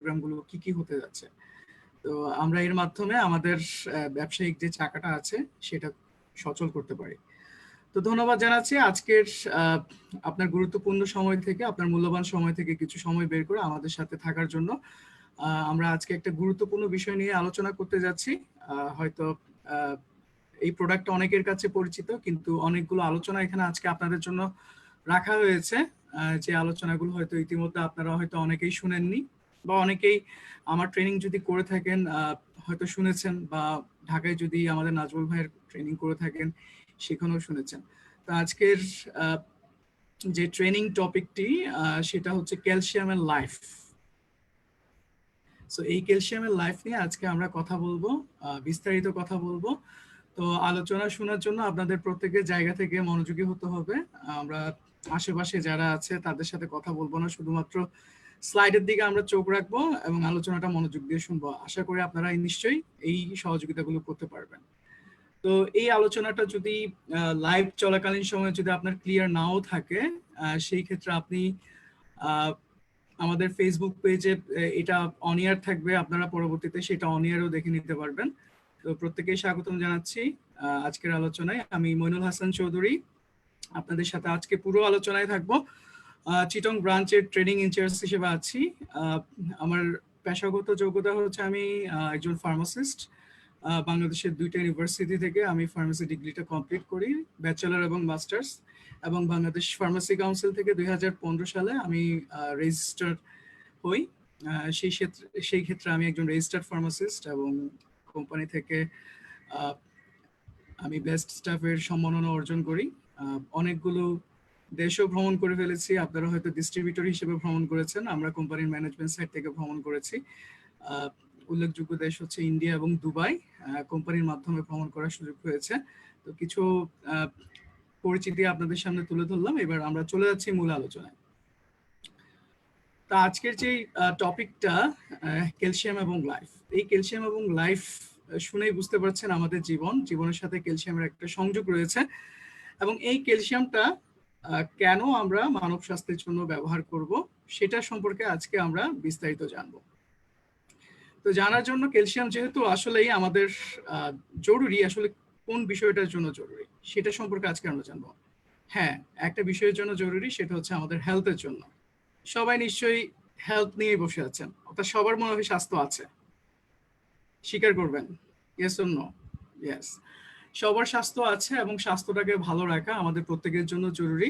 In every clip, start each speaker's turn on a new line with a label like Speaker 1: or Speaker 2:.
Speaker 1: প্রোগ্রামগুলো কি কি হতে যাচ্ছে। তো আমরা এর মাধ্যমে আমাদের ব্যবসায়িক যে চাকাটা আছে সেটা সচল করতে পারি। তো ধন্যবাদ জানাচ্ছি আজকের আপনার গুরুত্বপূর্ণ সময় থেকে, আপনার মূল্যবান সময় থেকে কিছু সময় বের করে আমাদের সাথে থাকার জন্য। আমরা আজকে একটা গুরুত্বপূর্ণ বিষয় নিয়ে আলোচনা করতে যাচ্ছি। হয়তো এই প্রোডাক্টটা অনেকের কাছে পরিচিত, কিন্তু অনেকগুলো আলোচনা এখানে আজকে আপনাদের জন্য রাখা হয়েছে, যে আলোচনাগুলো হয়তো ইতিমধ্যে আপনারা হয়তো অনেকেই শুনেননি, বা অনেকেই আমার ট্রেনিং যদি করে থাকেন হয়তো শুনেছেন, বা ঢাকায় যদি আমাদের নাজমুল ভাইয়ের ট্রেনিং করে থাকেন সেখানেও শুনেছেন। তো আজকের যে ট্রেনিং টপিকটি সেটা হচ্ছে ক্যালসিয়ামের লাইফ। সো এই ক্যালসিয়ামের লাইফ নিয়ে আজকে আমরা কথা বলবো, বিস্তারিত কথা বলবো। তো আলোচনা শোনার জন্য আপনাদের প্রত্যেকের জায়গা থেকে মনোযোগী হতে হবে। আমরা আশেপাশে যারা আছে তাদের সাথে কথা বলবো না, শুধুমাত্র স্লাইডের দিকে আমরা চোখ রাখবো এবং আলোচনাটা মনোযোগ দিয়ে শুনবো। আশা করি আপনারা নিশ্চয়ই এই সহযোগিতাগুলো করতে পারবেন। তো এই আলোচনাটা যদি লাইভ চলাকালীন সময়ে যদি আপনার ক্লিয়ার নাও থাকে, সেই ক্ষেত্রে আপনি আমাদের ফেসবুক পেজে এটা অন ইয়ার থাকবে, আপনারা পরবর্তীতে সেটা অন ইয়ারও দেখে নিতে পারবেন। তো প্রত্যেকেই স্বাগতম জানাচ্ছি আজকের আলোচনায়। আমি মইনুল হাসান চৌধুরী আপনাদের সাথে আজকে পুরো আলোচনায় থাকবো। চিটং ব্রাঞ্চের ট্রেনিং ইনচার্জ হিসেবে আছি। আমার পেশাগত যোগ্যতা হচ্ছে আমি একজন ফার্মাসিস্ট। বাংলাদেশের 2টা ইউনিভার্সিটি থেকে আমি ফার্মেসি ডিগ্রিটা কমপ্লিট করি, ব্যাচেলর এবং মাস্টার্স। এবং বাংলাদেশ ফার্মেসি কাউন্সিল থেকে 2015 সালে আমি রেজিস্টার হই। সেই ক্ষেত্রে আমি একজন রেজিস্টার্ড ফার্মাসিস্ট, এবং কোম্পানি থেকে আমি বেস্ট স্টাফের সম্মাননা অর্জন করি। অনেকগুলো দেশও ভ্রমণ করে ফেলেছি, আপনারা হয়তো ডিস্ট্রিবিউটর হিসেবে ভ্রমণ করেছেন, আমরা কোম্পানির ম্যানেজমেন্ট সাইড থেকে ভ্রমণ করেছি। উল্লেখযোগ্য দেশ হচ্ছে ইন্ডিয়া এবং দুবাই, কোম্পানির মাধ্যমে ভ্রমণ করার সুযোগ হয়েছে। তো কিছু পরিচিতি আপনাদের সামনে তুলে ধরলাম। এবার আমরা চলে যাচ্ছি মূল আলোচনায়। তা আজকের যে টপিকটা ক্যালসিয়াম এবং লাইফ, এই ক্যালসিয়াম এবং লাইফ শুনেই বুঝতে পারছেন আমাদের জীবনের সাথে ক্যালসিয়ামের একটা সংযোগ রয়েছে। এবং এই ক্যালসিয়ামটা কেন আমরা মানব স্বাস্থ্যের জন্য ব্যবহার করব সেটা সম্পর্কে আজকে আমরা বিস্তারিত জানব। তো জানার জন্য ক্যালসিয়াম যেহেতু আসলেই আমাদের জরুরি, আসলে কোন বিষয়টার জন্য জরুরি সেটা সম্পর্কে আজকে আমরা জানবো। হ্যাঁ, একটা বিষয়ের জন্য জরুরি, সেটা হচ্ছে আমাদের হেলথের জন্য। সবাই নিশ্চয়ই হেলথ নিয়ে বসে আছেন, অর্থাৎ সবার মনে হয় স্বাস্থ্য আছে, স্বীকার করবেন? Yes or no? ইয়েস, সবার স্বাস্থ্য আছে, এবং স্বাস্থ্যটাকে ভালো রাখা আমাদের প্রত্যেকের জন্য জরুরি।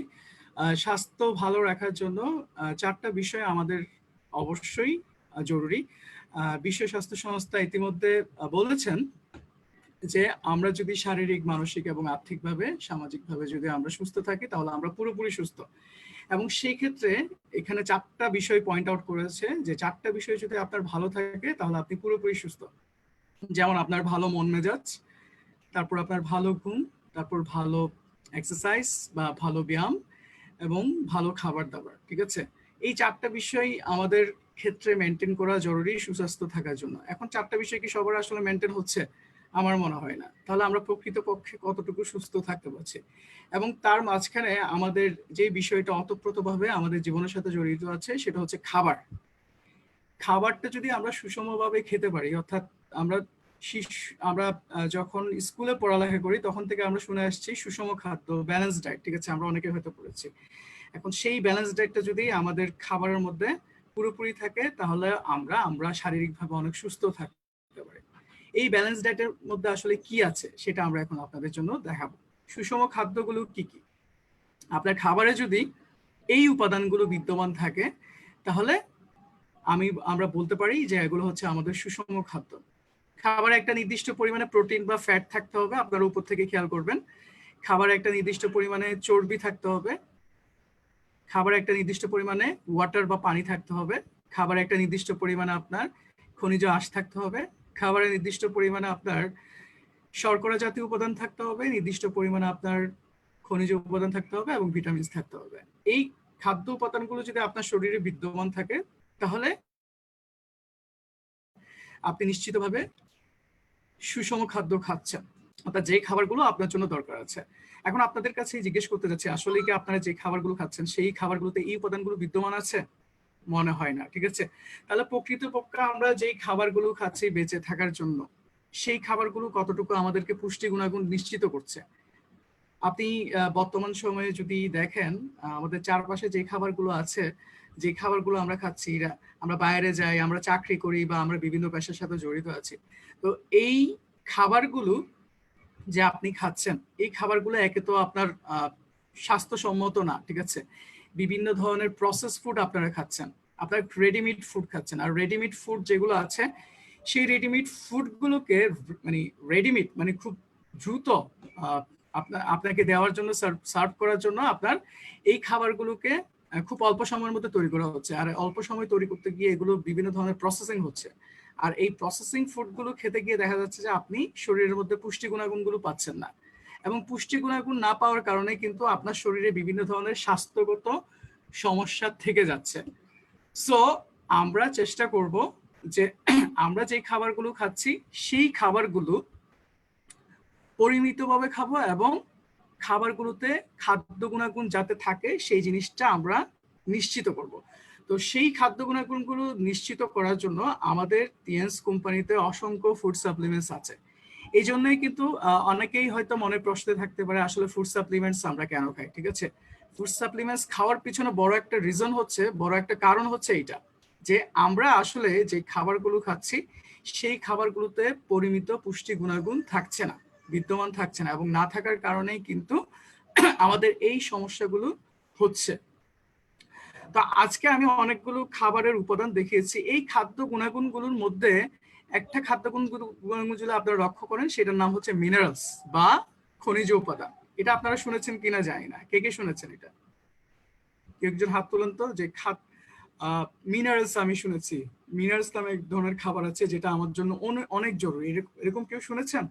Speaker 1: স্বাস্থ্য ভালো রাখার জন্য 4টা বিষয় আমাদের অবশ্যই জরুরি। বিশ্ব স্বাস্থ্য সংস্থা ইতিমধ্যে বলেছেন যে আমরা যদি শারীরিক, মানসিক এবং আর্থিকভাবে, সামাজিকভাবে যদি আমরা সুস্থ থাকি তাহলে আমরা পুরোপুরি সুস্থ। এবং সেই ক্ষেত্রে এখানে 4টা বিষয় পয়েন্ট আউট করেছে, যে 4টা বিষয় যদি আপনার ভালো থাকে তাহলে আপনি পুরোপুরি সুস্থ। যেমন আপনার ভালো মন মেজাজ, তারপর আপনার ভালো ঘুম, তারপর ভালো এক্সারসাইজ বা ভালো ব্যায়াম, এবং ভালো খাবার দাবার। ঠিক আছে, এই 4টা বিষয় আমাদের ক্ষেত্রে মেনটেন করা জরুরি সুস্বাস্থ্য থাকার জন্য। এখন 4টা বিষয় কি সবার আসলে মেনটেন হচ্ছে? আমার মনে হয় না। তাহলে আমরা প্রকৃতপক্ষে কতটুকু সুস্থ থাকতে পারছি? এবং তার মাঝখানে আমাদের যে বিষয়টা ওতপ্রোতভাবে আমাদের জীবনের সাথে জড়িত আছে সেটা হচ্ছে খাবার। খাবারটা যদি আমরা সুষমভাবে খেতে পারি, অর্থাৎ আমরা আমরা যখন স্কুলে পড়ালেখা করি তখন থেকে আমরা শুনে আসছি সুষম খাদ্য, ব্যালেন্স ডায়েট। ঠিক আছে, আমরা অনেকে হয়তো পড়েছি। এখন সেই ব্যালেন্স ডায়েটটা যদি আমাদের খাবারের মধ্যে পুরোপুরি থাকে তাহলে আমরা শারীরিকভাবে অনেক সুস্থ থাকতে পারি। এই ব্যালেন্স ডায়েটের মধ্যে আসলে কি আছে সেটা আমরা এখন আপনাদের জন্য দেখাবো। সুষম খাদ্যগুলো কি কি? আপনার খাবারে যদি এই উপাদানগুলো বিদ্যমান থাকে তাহলে আমরা বলতে পারি যে এগুলো হচ্ছে আমাদের সুষম খাদ্য। খাবারে একটা নির্দিষ্ট পরিমাণে প্রোটিন বা ফ্যাট থাকতে হবে, আপনারা উপর থেকে খেয়াল করবেন। খাবারে একটা নির্দিষ্ট পরিমাণে চর্বি থাকতে হবে। খাবারে একটা নির্দিষ্ট পরিমাণে ওয়াটার বা পানি থাকতে হবে। খাবারে একটা নির্দিষ্ট পরিমাণে আপনার খনিজ আঁশ থাকতে হবে। খাবারে নির্দিষ্ট পরিমাণে আপনার শর্করা জাতীয় উপাদান থাকতে হবে, নির্দিষ্ট পরিমাণে আপনার খনিজ উপাদান থাকতে হবে, এবং ভিটামিনস থাকতে হবে। এই খাদ্য উপাদানগুলো যদি আপনার শরীরে বিদ্যমান থাকে তাহলে আপনি নিশ্চিতভাবে সুষম খাদ্য খাচ্ছেন, অর্থাৎ যে খাবারগুলো আপনার জন্য দরকার আছে। এখন আপনাদের কাছে জিজ্ঞেস করতে যাচ্ছি, আসলে কি আপনারা যে খাবারগুলো খাচ্ছেন সেই খাবারগুলোতে এই উপাদানগুলো বিদ্যমান আছে? মনে হয় না, ঠিক আছে? তাহলে প্রকৃতপক্ষে আমরা যেই খাবারগুলো খাচ্ছি বেঁচে থাকার জন্য, সেই খাবারগুলো কতটুকু আমাদেরকে পুষ্টি গুণাগুণ নিশ্চিত করছে? আপনি বর্তমান সময়ে যদি দেখেন, আমাদের চারপাশে যে খাবারগুলো আছে, যে খাবারগুলো আমরা খাচ্ছি, আমরা বাইরে যাই, আমরা চাকরি করি বা আমরা বিভিন্ন পেশার সাথে জড়িত আছি। তো এই খাবারগুলো যে আপনি খাচ্ছেন, এই খাবারগুলো একে তো আপনার স্বাস্থ্যসম্মত না, ঠিক আছে? বিভিন্ন ধরনের প্রসেস ফুড আপনারা খাচ্ছেন, আপনার রেডিমেড ফুড খাচ্ছেন। আর রেডিমেড ফুড যেগুলো আছে, সেই রেডিমেড ফুডগুলোকে মানে রেডিমেড মানে খুব দ্রুত আপনাকে দেওয়ার জন্য, সার্ভ করার জন্য আপনার এই খাবারগুলোকে খুব অল্প সময়ের মধ্যে তৈরি করা হচ্ছে। আর অল্প সময় তৈরি করতে গিয়ে এগুলো বিভিন্ন ধরনের প্রসেসিং হচ্ছে। আর এই প্রসেসিং ফুডগুলো খেতে গিয়ে দেখা যাচ্ছে যে আপনি শরীরের মধ্যে পুষ্টি গুণাগুণগুলো পাচ্ছেন না, এবং পুষ্টি গুণাগুণ না পাওয়ার কারণে কিন্তু আপনার শরীরে বিভিন্ন ধরনের স্বাস্থ্যগত সমস্যা থেকে যাচ্ছে। সো আমরা চেষ্টা করব যে আমরা যে খাবারগুলো খাচ্ছি সেই খাবারগুলো পরিমিতভাবে খাবো, এবং খাবারগুলোতে খাদ্য গুণাগুণ যাতে থাকে সেই জিনিসটা আমরা নিশ্চিত করব। তো সেই খাদ্য গুণাগুণগুলো নিশ্চিত করার জন্য আমাদের টিএনস কোম্পানিতে অসংখ্য ফুড সাপ্লিমেন্টস আছে। এই জন্যই কিন্তু অনেকেই হয়তো মনে প্রশ্ন থাকতে পারে আসলে ফুড সাপ্লিমেন্টস আমরা কেন খাই, ঠিক আছে? ফুড সাপ্লিমেন্টস খাওয়ার পিছনে বড় একটা রিজন হচ্ছে, বড় একটা কারণ হচ্ছে এইটা, যে আমরা আসলে যে খাবারগুলো খাচ্ছি সেই খাবারগুলোতে পরিমিত পুষ্টি গুণাগুণ থাকছে না, বিদ্যমান থাকছে না, এবং না থাকার কারণেই কিন্তু আমাদের এই সমস্যাগুলো হচ্ছে। তো আজকে আমি অনেকগুলো খাবারের উপাদান দেখিয়েছি। এই খাদ্য গুণাগুণগুলোর মধ্যে একটা খাদ্য গুণাগুণ যদি আপনারা লক্ষ্য করেন, সেটার নাম হচ্ছে মিনারেলস বা খনিজ উপাদান। এটা আপনারা শুনেছেন কিনা জানি না, কে কে শুনেছেন এটা? একজন হাত তুলেন তো। যে মিনারেলস আমি শুনেছি, মিনারেলস নামে এক ধরনের খাবার আছে যেটা আমার জন্য অনেক জরুরি। এরকম কেউ শুনেছেন?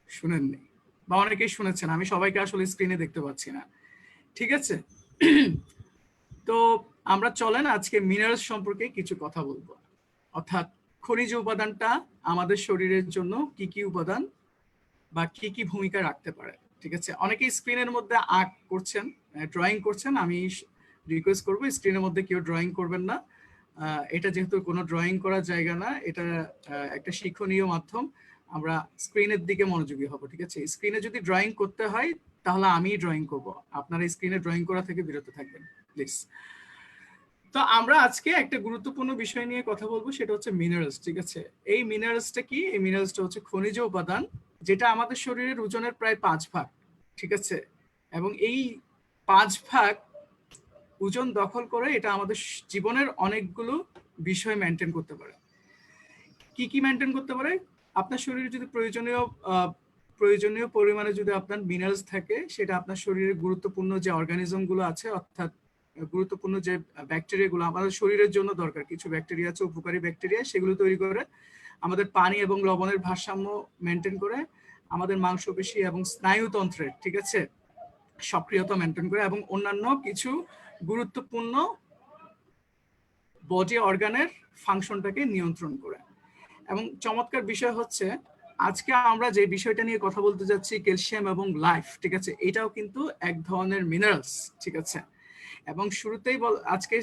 Speaker 1: শুনেননি, বা অনেকেই শুনেছেন, আমি সবাইকে আসলে স্ক্রিনে দেখতে পাচ্ছি না, ঠিক আছে? তো আমরা চলেন আজকে মিনারেলস সম্পর্কে কিছু কথা বলবো, অর্থাৎ খনিজ উপাদানটা আমাদের শরীরের জন্য কি কি উপাদান বা কি কি ভূমিকা রাখতে পারে, ঠিক আছে? অনেকেই স্ক্রিনের মধ্যে আর্ট করছেন, ড্রয়িং করছেন। আমি রিকোয়েস্ট করবো স্ক্রিনের মধ্যে কেউ ড্রয়িং করবেন না। এটা যেহেতু কোনো ড্রয়িং করার জায়গা না, এটা একটা শিক্ষণীয় মাধ্যম। আমরা স্ক্রিনের দিকে মনোযোগী হব, ঠিক আছে? স্ক্রিনে যদি ড্রয়িং করতে হয় তাহলে আমি ড্রয়িং করব, আপনারা স্ক্রিনে ড্রয়িং করা থেকে বিরত থাকবেন প্লিজ। তো আমরা আজকে একটা গুরুত্বপূর্ণ বিষয় নিয়ে কথা বলবো, সেটা হচ্ছে মিনারেলস, ঠিক আছে? এই মিনারেলসটা কি? এই মিনারেলসটা হচ্ছে খনিজ উপাদান, যেটা আমাদের শরীরের ওজনের প্রায় 5 ভাগ, ঠিক আছে? এবং এই 5 ভাগ ওজন দখল করে এটা আমাদের জীবনের অনেকগুলো বিষয় মেনটেন করতে পারে। কি কি মেনটেন করতে পারে? আপনার শরীরে যদি প্রয়োজনীয় পরিমাণে যদি আপনার মিনারেলস থাকে, সেটা আপনার শরীরে গুরুত্বপূর্ণ যে অর্গানিজম গুলো আছে, অর্থাৎ গুরুত্বপূর্ণ যে ব্যাকটেরিয়া গুলো আমাদের শরীরের জন্য দরকার, কিছু ব্যাকটেরিয়া আছে উপকারী ব্যাকটেরিয়া, সেগুলো তৈরি করে আমাদের পানি এবং লবণের ভারসাম্য মেনটেন করে, আমাদের মাংসপেশি এবং স্নায়ুতন্ত্রের, ঠিক আছে, সক্রিয়তা মেনটেন করে, এবং অন্যান্য কিছু গুরুত্বপূর্ণ বডি অর্গানের ফাংশনটাকে নিয়ন্ত্রণ করে। এবং চমৎকার বিষয় হচ্ছে আজকে আমরা যে বিষয়টা নিয়ে কথা বলতে যাচ্ছি, ক্যালসিয়াম এবং লাইফ, ঠিক আছে? এটাও কিন্তু এক ধরনের মিনারেলস, ঠিক আছে? এবং শুরুতেই আজকে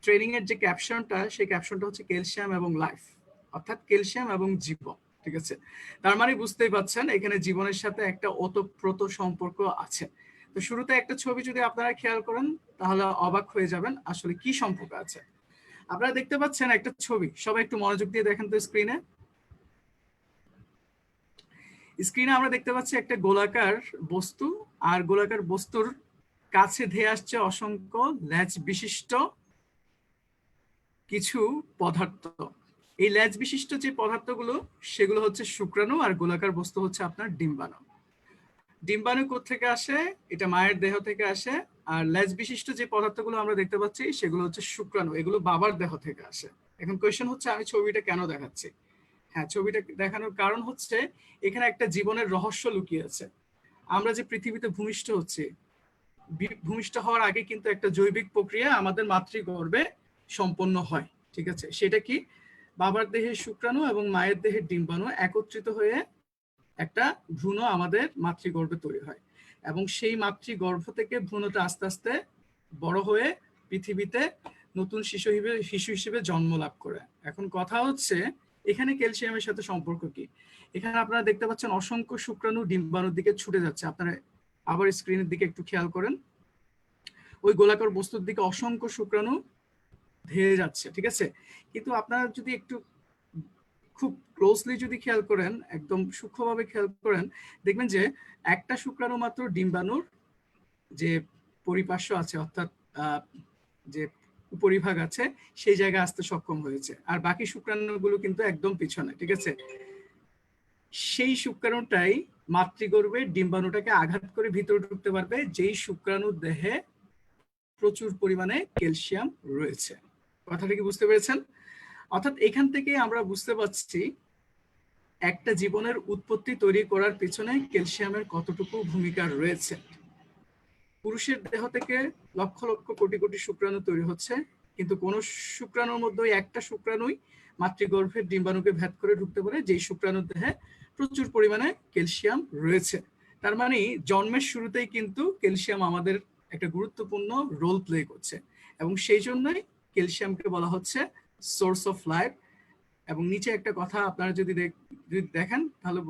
Speaker 1: ট্রেনিং এর যে ক্যাপশনটা, সেই ক্যাপশনটা হচ্ছে ক্যালসিয়াম এবং লাইফ, অর্থাৎ ক্যালসিয়াম এবং জীবন, ঠিক আছে? তার মানে বুঝতেই পাচ্ছেন এখানে জীবনের সাথে একটা ওতপ্রোত সম্পর্ক আছে। তো শুরুতে একটা ছবি যদি আপনারা খেয়াল করেন তাহলে অবাক হয়ে যাবেন আসলে কি সম্পর্ক আছে। আপনারা দেখতে পাচ্ছেন একটা ছবি, সবাই একটু মনোযোগ দিয়ে দেখেন তো স্ক্রিনে। স্ক্রিনে আমরা দেখতে পাচ্ছি একটা গোলাকার বস্তু, আর গোলাকার বস্তুর কাছে ধেয়ে আসছে অসংখ্য ল্যাজ বিশিষ্ট কিছু পদার্থ। এই ল্যাজ বিশিষ্ট যে পদার্থগুলো, সেগুলো হচ্ছে শুক্রাণু, আর গোলাকার বস্তু হচ্ছে আপনার ডিম্বাণু। ডিম্বাণু কোত্থেকে আসে? এটা মায়ের দেহ থেকে আসে। আর ল্যাজ বিশিষ্ট যে পদার্থগুলো আমরা দেখতে পাচ্ছি সেগুলো হচ্ছে শুক্রাণু, এগুলো বাবার দেহ থেকে আসে। এখন কোয়েশ্চেন হচ্ছে আমি ছবিটা কেন দেখাচ্ছি? হ্যাঁ, ছবিটা দেখানোর কারণ হচ্ছে এখানে একটা জীবনের রহস্য লুকিয়ে আছে। আমরা যে পৃথিবীতে ভূমিষ্ঠ হচ্ছি, ভূমিষ্ঠ হওয়ার আগে কিন্তু একটা জৈবিক প্রক্রিয়া আমাদের মাতৃগর্ভে সম্পন্ন হয়, ঠিক আছে? সেটা কি? বাবার দেহের শুক্রাণু এবং মায়ের দেহের ডিম্বাণু একত্রিত হয়ে একটা ভ্রূণ আমাদের মাতৃগর্ভে তৈরি হয়, এবং সেই মাতৃগর্ভ থেকে ভ্রূণটা আস্তে আস্তে বড় হয়ে পৃথিবীতে নতুন শিশু হিসেবে জন্ম লাভ করে। এখন কথা হচ্ছে এখানে ক্যালসিয়ামের সাথে সম্পর্ক কি? এখানে আপনারা দেখতে পাচ্ছেন অসংখ্য শুক্রাণু ডিম্বাণুর দিকে ছুটে যাচ্ছে। আপনারা আবার স্ক্রিনের দিকে একটু খেয়াল করেন, ওই গোলাকার বস্তুর দিকে অসংখ্য শুক্রাণু ধেয়ে যাচ্ছে, ঠিক আছে? কিন্তু আপনারা যদি একটু খুব ক্লোজলি যদি খেয়াল করেন, একদম সূক্ষ্মভাবে খেয়াল করেন, দেখবেন যে একটা শুক্রাণু মাত্র ডিম্বাণুর যে পরিপার্শ্ব আছে, অর্থাৎ যে উপরিভাগ আছে, সেই জায়গায় আসতে সক্ষম হয়েছে, আর বাকি শুক্রাণুগুলো কিন্তু একদম পিছনে, ঠিক আছে? সেই শুক্রাণুটাই মাতৃগর্ভে ডিম্বাণুটাকে আঘাত করে ভিতরে ঢুকতে পারবে, যেই শুক্রাণু দেহে প্রচুর পরিমাণে ক্যালসিয়াম রয়েছে। কথাটা কি বুঝতে পেরেছেন? অর্থাৎ এখান থেকে আমরা বুঝতে পারছি একটা জীবনের উৎপত্তি তৈরি করার পিছনে ক্যালসিয়ামের কতটুকু ভূমিকা রয়েছে। পুরুষের দেহ থেকে লক্ষ লক্ষ কোটি কোটি শুক্রাণু তৈরি হচ্ছে, কিন্তু কোন শুক্রাণুর মধ্যে একটা শুক্রাণুই মাতৃগর্ভের ডিম্বাণুকে ভেদ করে ঢুকতে পারে, যেই শুক্রাণুর দেহে প্রচুর পরিমাণে ক্যালসিয়াম রয়েছে। তার মানে জন্মের শুরুতেই কিন্তু ক্যালসিয়াম আমাদের একটা গুরুত্বপূর্ণ রোল প্লে করছে, এবং সেই জন্যই ক্যালসিয়ামকে বলা হচ্ছে সোর্স অফ লাইফ। এবং নিচে একটা কথা আপনারা যদি দেখেন তাহলে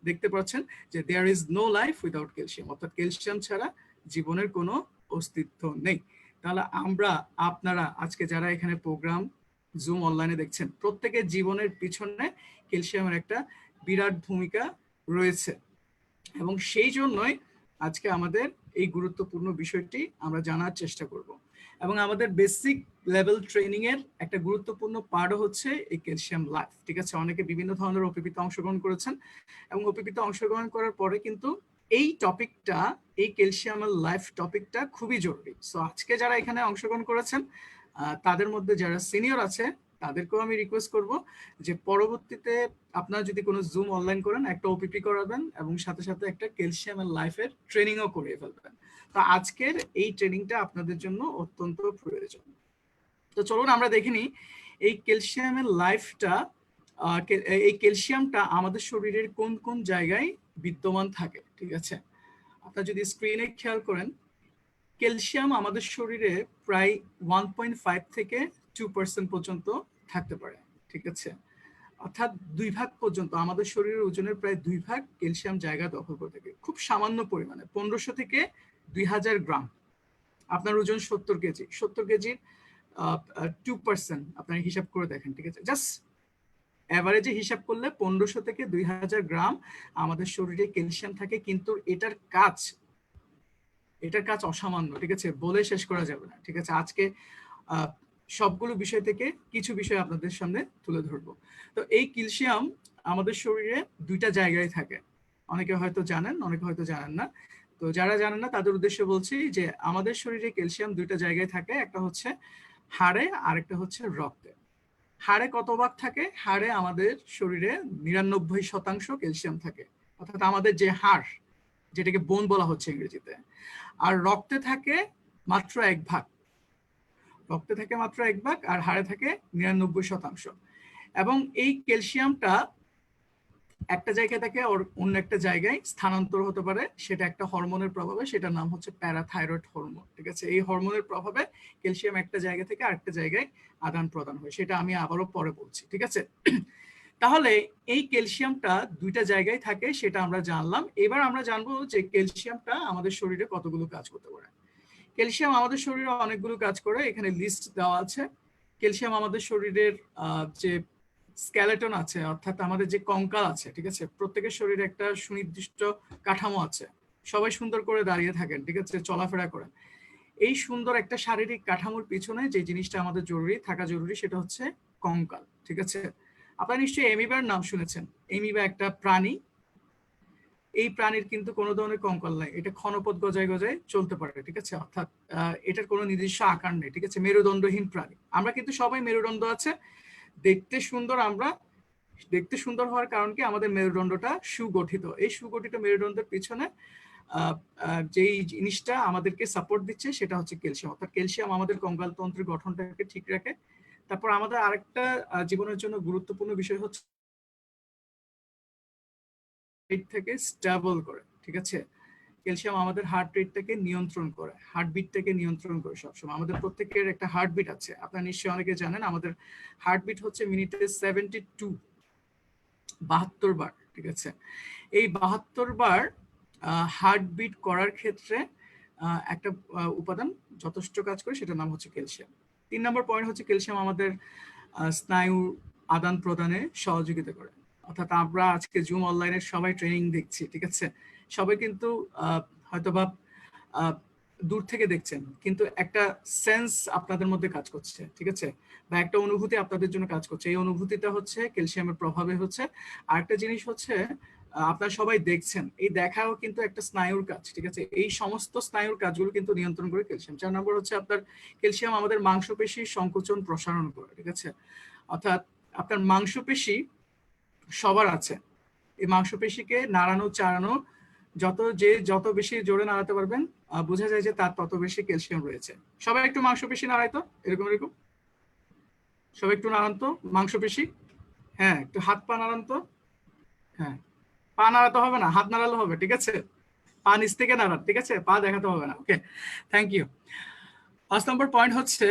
Speaker 1: দেখতে পাচ্ছেন যে there is no life without calcium, অর্থাৎ ক্যালসিয়াম ছাড়া জীবনের কোনো অস্তিত্ব নেই। তাহলে আপনারা আজকে যারা এখানে প্রোগ্রাম জুম অনলাইনে দেখছেন, প্রত্যেকের জীবনের পিছনে ক্যালসিয়ামের একটা বিরাট ভূমিকা রয়েছে, এবং সেই জন্যই আজকে আমাদের এই গুরুত্বপূর্ণ বিষয়টি আমরা জানার চেষ্টা করব। এবং আমাদের বেসিক লেভেল ট্রেনিং এর একটা গুরুত্বপূর্ণ পার্ট হচ্ছে এই ক্যালসিয়াম লাইফ, ঠিক আছে? অনেকে বিভিন্ন ধরনের ওপিপিতে অংশগ্রহণ করেছেন, এবং ওপিপিতে অংশগ্রহণ করার পরে কিন্তু এই টপিকটা, এই ক্যালসিয়ামের লাইফ টপিকটা খুবই জরুরি। সো আজকে যারা এখানে অংশগ্রহণ করেছেন, তাদের মধ্যে যারা সিনিয়র আছে তাদেরকেও আমি রিকোয়েস্ট করব যে পরবর্তীতে আপনারা যদি কোনো জুম অনলাইন করেন, একটা ওপিপি করাবেন এবং সাথে সাথে একটা ক্যালসিয়ামের লাইফের ট্রেনিংও করিয়ে ফেলবেন। তো আজকের এই ট্রেনিংটা আপনাদের জন্য অত্যন্ত প্রয়োজন। তো চলুন আমরা দেখিনি এই ক্যালসিয়ামের লাইফটা, এই ক্যালসিয়ামটা আমাদের শরীরের কোন কোন জায়গায় বিদ্যমান থাকে, ঠিক আছে? আপনারা যদি স্ক্রিনে খেয়াল করেন, ক্যালসিয়াম আমাদের শরীরে প্রায় 1.5 থেকে 2% পর্যন্ত থাকতে পারে, ঠিক আছে? অর্থাৎ 2 ভাগ পর্যন্ত আমাদের শরীরের ওজনের প্রায় 2 ভাগ ক্যালসিয়াম জায়গা দখল করে থাকে, খুব সামান্য পরিমাণে, 1500 থেকে 2000 গ্রাম। আপনার ওজন 70 কেজি, 70 কেজির 2% আপনার হিসাব করে দেখেন, ঠিক আছে? জাস্ট অ্যাভারেজে হিসাব করলে 1500 থেকে 2000 গ্রাম আমাদের শরীরে ক্যালসিয়াম থাকে, কিন্তু এটার কাজ অসামান্য, ঠিক আছে? বলে শেষ করা যাবে না, ঠিক আছে? আজকে সবগুলো বিষয় থেকে কিছু বিষয় আপনাদের সামনে তুলে ধরবো। তো এই ক্যালসিয়াম আমাদের শরীরে 2টা জায়গায় থাকে, অনেকে হয়তো জানেন, অনেকে হয়তো জানেন না। তো যারা জানেন না তাদের উদ্দেশ্যে বলছি যে আমাদের শরীরে ক্যালসিয়াম 2টা জায়গায় থাকে, একটা হচ্ছে হাড়ে, আরেকটা হচ্ছে রক্তে। হাড়ে কত ভাগ থাকে? হাড়ে আমাদের শরীরে 99% ক্যালসিয়াম থাকে, অর্থাৎ আমাদের যে হাড়, যেটাকে বোন বলা হচ্ছে ইংরেজিতে। আর রক্তে থাকে মাত্র 1 ভাগ, রক্তে থাকে মাত্র 1 ভাগ, আর হাড়ে থাকে 99%। এবং এই ক্যালসিয়ামটা একটা জায়গা থেকে অন্য একটা জায়গায় স্থানান্তর হতে পারে, সেটা একটা হরমোনের প্রভাবে, সেটার নাম হচ্ছে প্যারাথাইরয়েড হরমোন, ঠিক আছে? এই হরমোনের প্রভাবে ক্যালসিয়াম একটা জায়গা থেকে আরেকটা জায়গায় আদান প্রদান হয়, সেটা আমি আবারও পরে বলছি, ঠিক আছে? তাহলে এই ক্যালসিয়ামটা 2টা জায়গায় থাকে, সেটা আমরা জানলাম। এবার আমরা জানবো যে ক্যালসিয়ামটা আমাদের শরীরে কতগুলো কাজ করতে পারে। ক্যালসিয়াম আমাদের শরীরে অনেকগুলো কাজ করে, এখানে লিস্ট দেওয়া আছে। ক্যালসিয়াম আমাদের শরীরের যে স্কেলেটন আছে, অর্থাৎ আমাদের যে কঙ্কাল আছে, ঠিক আছে? প্রত্যেকের শরীরে একটা সুনির্দিষ্ট কাঠামো আছে, সবাই সুন্দর করে দাঁড়িয়ে থাকেন, ঠিক আছে? চলাফেরা করেন। এই সুন্দর একটা শারীরিক কাঠামোর পিছনে যে জিনিসটা আমাদের থাকা জরুরি, সেটা হচ্ছে কঙ্কাল, ঠিক আছে? আপনারা নিশ্চয়ই এমিবার নাম শুনেছেন। এমিবা একটা প্রাণী। এই প্রাণীর কিন্তু কোনো ধরনের কঙ্কাল নাই, এটা ক্ষণপথ গজায় গজায় চলতে পারে, ঠিক আছে? অর্থাৎ এটার কোনো নির্দিষ্ট আকার নেই, ঠিক আছে? মেরুদণ্ডহীন প্রাণী। আমরা কিন্তু সবাই মেরুদণ্ড আছে, দেখতে সুন্দর। আমরা দেখতে সুন্দর হওয়ার কারণ কি? আমাদের মেরুদণ্ডটা সুগঠিত। এই সুগঠিত মেরুদণ্ডের পিছনে যেই জিনিসটা আমাদেরকে সাপোর্ট দিচ্ছে সেটা হচ্ছে ক্যালসিয়াম। অর্থাৎ ক্যালসিয়াম আমাদের কঙ্কাল তন্ত্রের গঠনটাকে ঠিক রাখে। তারপর আমাদের আরেকটা জীবনের জন্য গুরুত্বপূর্ণ বিষয় হচ্ছে থেকে স্টেবল করে, ঠিক আছে? ক্যালসিয়াম আমাদের হার্ট রেটটাকে নিয়ন্ত্রণ করে, হার্টবিটটাকে নিয়ন্ত্রণ করে সবসময়। আমাদের প্রত্যেকের একটা হার্টবিট আছে, আপনারা নিশ্চয়ই অনেকে জানেন। আমাদের হার্টবিট হচ্ছে মিনিটে 72, 72 বার, ঠিক আছে। এই 72 বার হার্টবিট করার ক্ষেত্রে একটা উপাদান যথেষ্ট কাজ করে, সেটার নাম হচ্ছে ক্যালসিয়াম। 3 নম্বর পয়েন্ট হচ্ছে ক্যালসিয়াম আমাদের স্নায়ু আদান প্রদানে সহযোগিতা করে। অর্থাৎ আমরা আজকে জুম অনলাইনে সবাই ট্রেনিং দেখছি, ঠিক আছে। সবাই কিন্তু হয়তোবা দূর থেকে দেখছেন, কিন্তু একটা সেন্স আপনাদের মধ্যে কাজ করছে, ঠিক আছে, বা একটা অনুভূতি আপনাদের জন্য কাজ করছে। এই অনুভূতিটা হচ্ছে ক্যালসিয়ামের প্রভাবে হচ্ছে। আরেকটা জিনিস হচ্ছে আপনারা সবাই দেখছেন, এই দেখাও কিন্তু একটা স্নায়ুর কাজ, ঠিক আছে। এই সমস্ত স্নায়ুর কাজগুলো কিন্তু নিয়ন্ত্রণ করে ক্যালসিয়াম। 4 নম্বর হচ্ছে আপনার ক্যালসিয়াম আমাদের মাংসপেশির সংকোচন প্রসারণ করে, ঠিক আছে। অর্থাৎ আপনার মাংসপেশি সবার আছে, এই মাংসপেশিকে নাড়ানো চাড়ানো যত বেশি জোরে নাড়াতে পারবেন, বোঝা যায় যে তার তত বেশি ক্যালসিয়াম রয়েছে। সবাই একটু মাংসপেশি নাড়াইতো, এরকম এরকম, সবাই একটু নাড়ান তো মাংসপেশি। হ্যাঁ, একটু হাত পা নাড়ান তো। হ্যাঁ, পা নাড়াতে হবে না, হাত নাড়ালে হবে, ঠিক আছে। পা নিচ থেকে নাড়ান, ঠিক আছে, পা দেখাতে হবে না। ওকে, থ্যাংক ইউ। 5 নম্বর পয়েন্ট হচ্ছে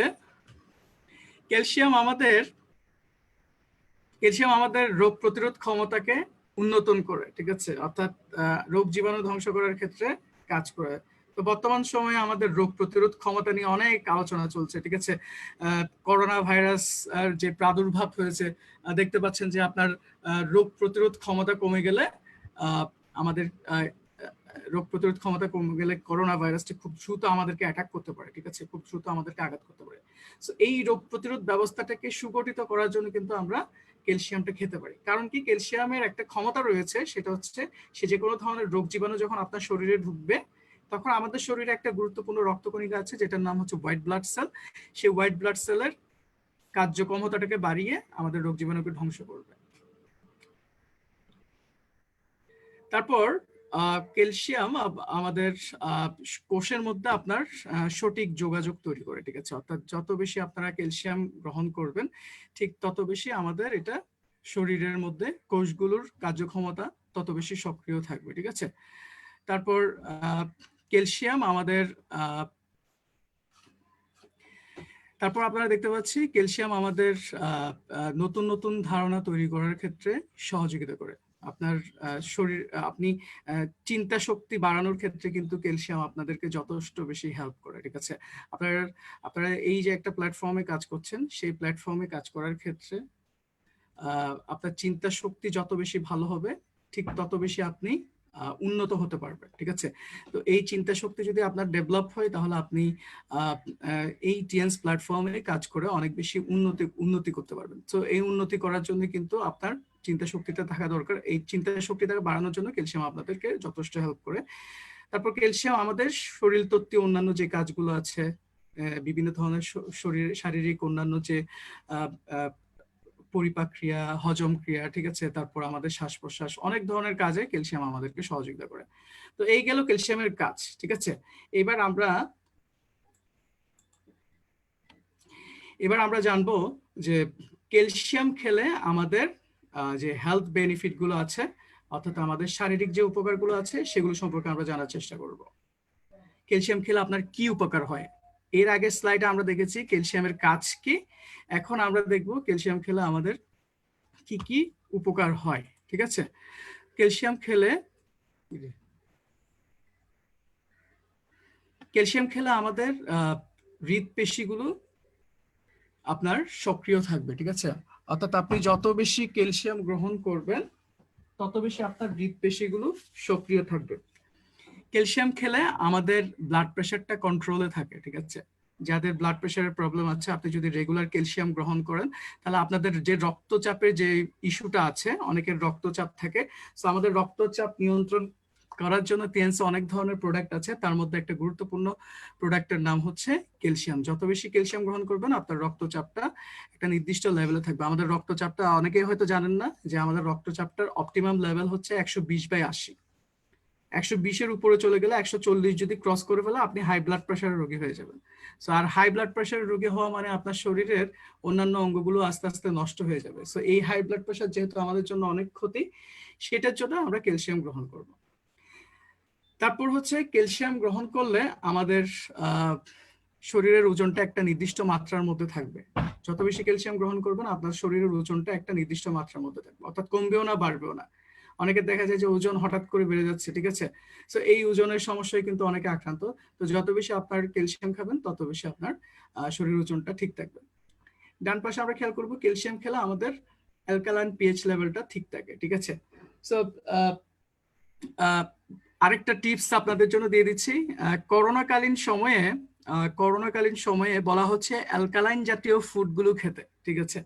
Speaker 1: ক্যালসিয়াম আমাদের রোগ প্রতিরোধ ক্ষমতাকে উন্নতন করে, ঠিক আছে। অর্থাৎ রোগ জীবাণু ধ্বংস করার ক্ষেত্রে কাজ করে। তো বর্তমান সময়ে আমাদের রোগ প্রতিরোধ ক্ষমতা নিয়ে অনেক আলোচনা চলছে, ঠিক আছে। করোনা ভাইরাস যে প্রাদুর্ভাব হয়েছে, দেখতে পাচ্ছেন যে আপনার রোগ প্রতিরোধ ক্ষমতা কমে গেলে আমাদের রোগ প্রতিরোধ ক্ষমতা কমে গেলে করোনা ভাইরাসটি খুব দ্রুত আমাদেরকে অ্যাটাক করতে পারে, ঠিক আছে, খুব দ্রুত আমাদেরকে আঘাত করতে পারে। সো এই রোগ প্রতিরোধ ব্যবস্থাটাকে সুগঠিত করার জন্য কিন্তু আমরা ক্যালসিয়ামটা খেতে পারি। কারণ কি, ক্যালসিয়ামের একটা ক্ষমতা রয়েছে, সেটা হচ্ছে সে যে কোনো ধরনের রোগ জীবাণু যখন আপনার শরীরে ঢুকবে, তখন আমাদের শরীরে একটা গুরুত্বপূর্ণ রক্তকণিকা আছে যেটার নাম হচ্ছে হোয়াইট ব্লাড সেল। সেই হোয়াইট ব্লাড সেলের কার্যক্ষমতাটাকে বাড়িয়ে আমাদের রোগ জীবাণুকে ধ্বংস করবে। তারপর ক্যালসিয়াম আমাদের কোষের মধ্যে আপনার সঠিক যোগাযোগ তৈরি করে, ঠিক আছে। অর্থাৎ যত বেশি আপনারা ক্যালসিয়াম গ্রহণ করবেন, ঠিক তত বেশি আমাদের এটা শরীরের মধ্যে কোষগুলোর কার্যক্ষমতা তত বেশি সক্রিয় থাকবে, ঠিক আছে। তারপর ক্যালসিয়াম আমাদের তারপর আপনারা দেখতে পাচ্ছি ক্যালসিয়াম আমাদের নতুন নতুন ধারণা তৈরি করার ক্ষেত্রে সহযোগিতা করে। আপনার শরীর, আপনি চিন্তা শক্তি বাড়ানোর ক্ষেত্রে কিন্তু ক্যালসিয়াম আপনাদেরকে যথেষ্ট বেশি হেল্প করে, ঠিক আছে। আপনারা এই যে একটা প্ল্যাটফর্মে কাজ করছেন, সেই প্ল্যাটফর্মে কাজ করার ক্ষেত্রে আপনার চিন্তা শক্তি যত বেশি ভালো হবে, ঠিক তত বেশি আপনি উন্নত হতে পারবেন, ঠিক আছে। তো এই চিন্তা শক্তি যদি আপনার ডেভেলপ হয়, তাহলে আপনি এই টিএনস প্ল্যাটফর্মে কাজ করে অনেক বেশি উন্নতি করতে পারবেন। তো এই উন্নতি করার জন্য কিন্তু আপনার চিন্তা শক্তিটা থাকা দরকার। এই চিন্তা শক্তিটাকে বাড়ানোর জন্য ক্যালসিয়াম আপনাদেরকে যথেষ্ট হেল্প করে। তারপর ক্যালসিয়াম আমাদের শরীর তত্ত্বে অন্যান্য যে কাজগুলো আছে, বিভিন্ন ধরনের শারীরিক অন্যান্য যে পরিপাক ক্রিয়া, হজম ক্রিয়া, ঠিক আছে, তারপর আমাদের শ্বাস প্রশ্বাস, অনেক ধরনের কাজে ক্যালসিয়াম আমাদেরকে সহযোগিতা করে। তো এই গেল ক্যালসিয়ামের কাজ, ঠিক আছে। এবার আমরা জানবো যে ক্যালসিয়াম খেলে আমাদের যে হেলথ বেনিফিট গুলো আছে, অর্থাৎ আমাদের শারীরিক যে উপকারগুলো আছে, সেগুলো সম্পর্কে আমরা জানার চেষ্টা করব। ক্যালসিয়াম খেলে আপনার কি উপকার হয়। এর আগে স্লাইডে আমরা দেখেছি ক্যালসিয়ামের কাজ কি, এখন আমরা দেখব ক্যালসিয়াম খেলে আমাদের কি কি উপকার হয়, ঠিক আছে। ক্যালসিয়াম খেলে আমাদের হৃদপেশিগুলো আপনার সক্রিয় থাকবে, ঠিক আছে। অর্থাৎ আপনি যত বেশি ক্যালসিয়াম গ্রহণ করবেন, তত বেশি আপনার হৃদপেশিগুলো সক্রিয় থাকবে। ক্যালসিয়াম খেলে আমাদের ব্লাড প্রেশারটা কন্ট্রোলে থাকে, ঠিক আছে। যাদের ব্লাড প্রেশারের প্রবলেম আছে, আপনি যদি রেগুলার ক্যালসিয়াম গ্রহণ করেন, তাহলে আপনাদের যে রক্তচাপের যে ইস্যুটা আছে, অনেকের রক্তচাপ থাকে, তো আমাদের রক্তচাপ নিয়ন্ত্রণ করার জন্য টিএনসি অনেক ধরনের প্রোডাক্ট আছে, তার মধ্যে একটা গুরুত্বপূর্ণ প্রোডাক্টের নাম হচ্ছে ক্যালসিয়াম। যত বেশি ক্যালসিয়াম গ্রহণ করবেন, আপনার রক্তচাপটা একটা নির্দিষ্ট লেভেলে থাকবে। আমাদের রক্তচাপটা, অনেকেই হয়তো জানেন না যে আমাদের রক্তচাপটার অপটিমাম লেভেল হচ্ছে 120/80। 120-এর উপরে চলে গেলে, 140 যদি ক্রস করে ফেলে, আপনি হাই ব্লাড প্রেশারের রোগী হয়ে যাবেন। সো আর হাই ব্লাড প্রেশারের রোগী হওয়া মানে আপনার শরীরের অন্যান্য অঙ্গগুলো আস্তে আস্তে নষ্ট হয়ে যাবে। সো এই হাই ব্লাড প্রেশার যেহেতু আমাদের জন্য অনেক ক্ষতি, সেটার জন্য আমরা ক্যালসিয়াম গ্রহণ করব। তারপর হচ্ছে ক্যালসিয়াম গ্রহণ করলে আমাদের শরীরের ওজনটা একটা নির্দিষ্ট মাত্রার মধ্যে থাকবে। যত বেশি ক্যালসিয়াম গ্রহণ করবেন আপনার শরীরের ওজনটা একটা নির্দিষ্ট মাত্রার মধ্যে থাকবে, অর্থাৎ কমবেও না বাড়বেও না। অনেকে দেখা যায় যে ওজন হঠাৎ করে বেড়ে যাচ্ছে, ঠিক আছে? তো এই ওজনের সমস্যায় কিন্তু অনেকে আক্রান্ত। তো যত বেশি আপনার ক্যালসিয়াম খাবেন তত বেশি আপনার শরীরের ওজনটা ঠিক থাকবে। ডান পাশে আমরা খেয়াল করবো ক্যালসিয়াম খেলে আমাদের অ্যালকালাইন পিএইচ লেভেলটা ঠিক থাকে, ঠিক আছে? সো আরেকটা টিপস আপনাদের জন্য দিয়ে দিচ্ছি। করোনাকালীন সময়ে বলা হচ্ছে অ্যালকালাইন জাতীয় ফুডগুলো খেতে, ঠিক আছে?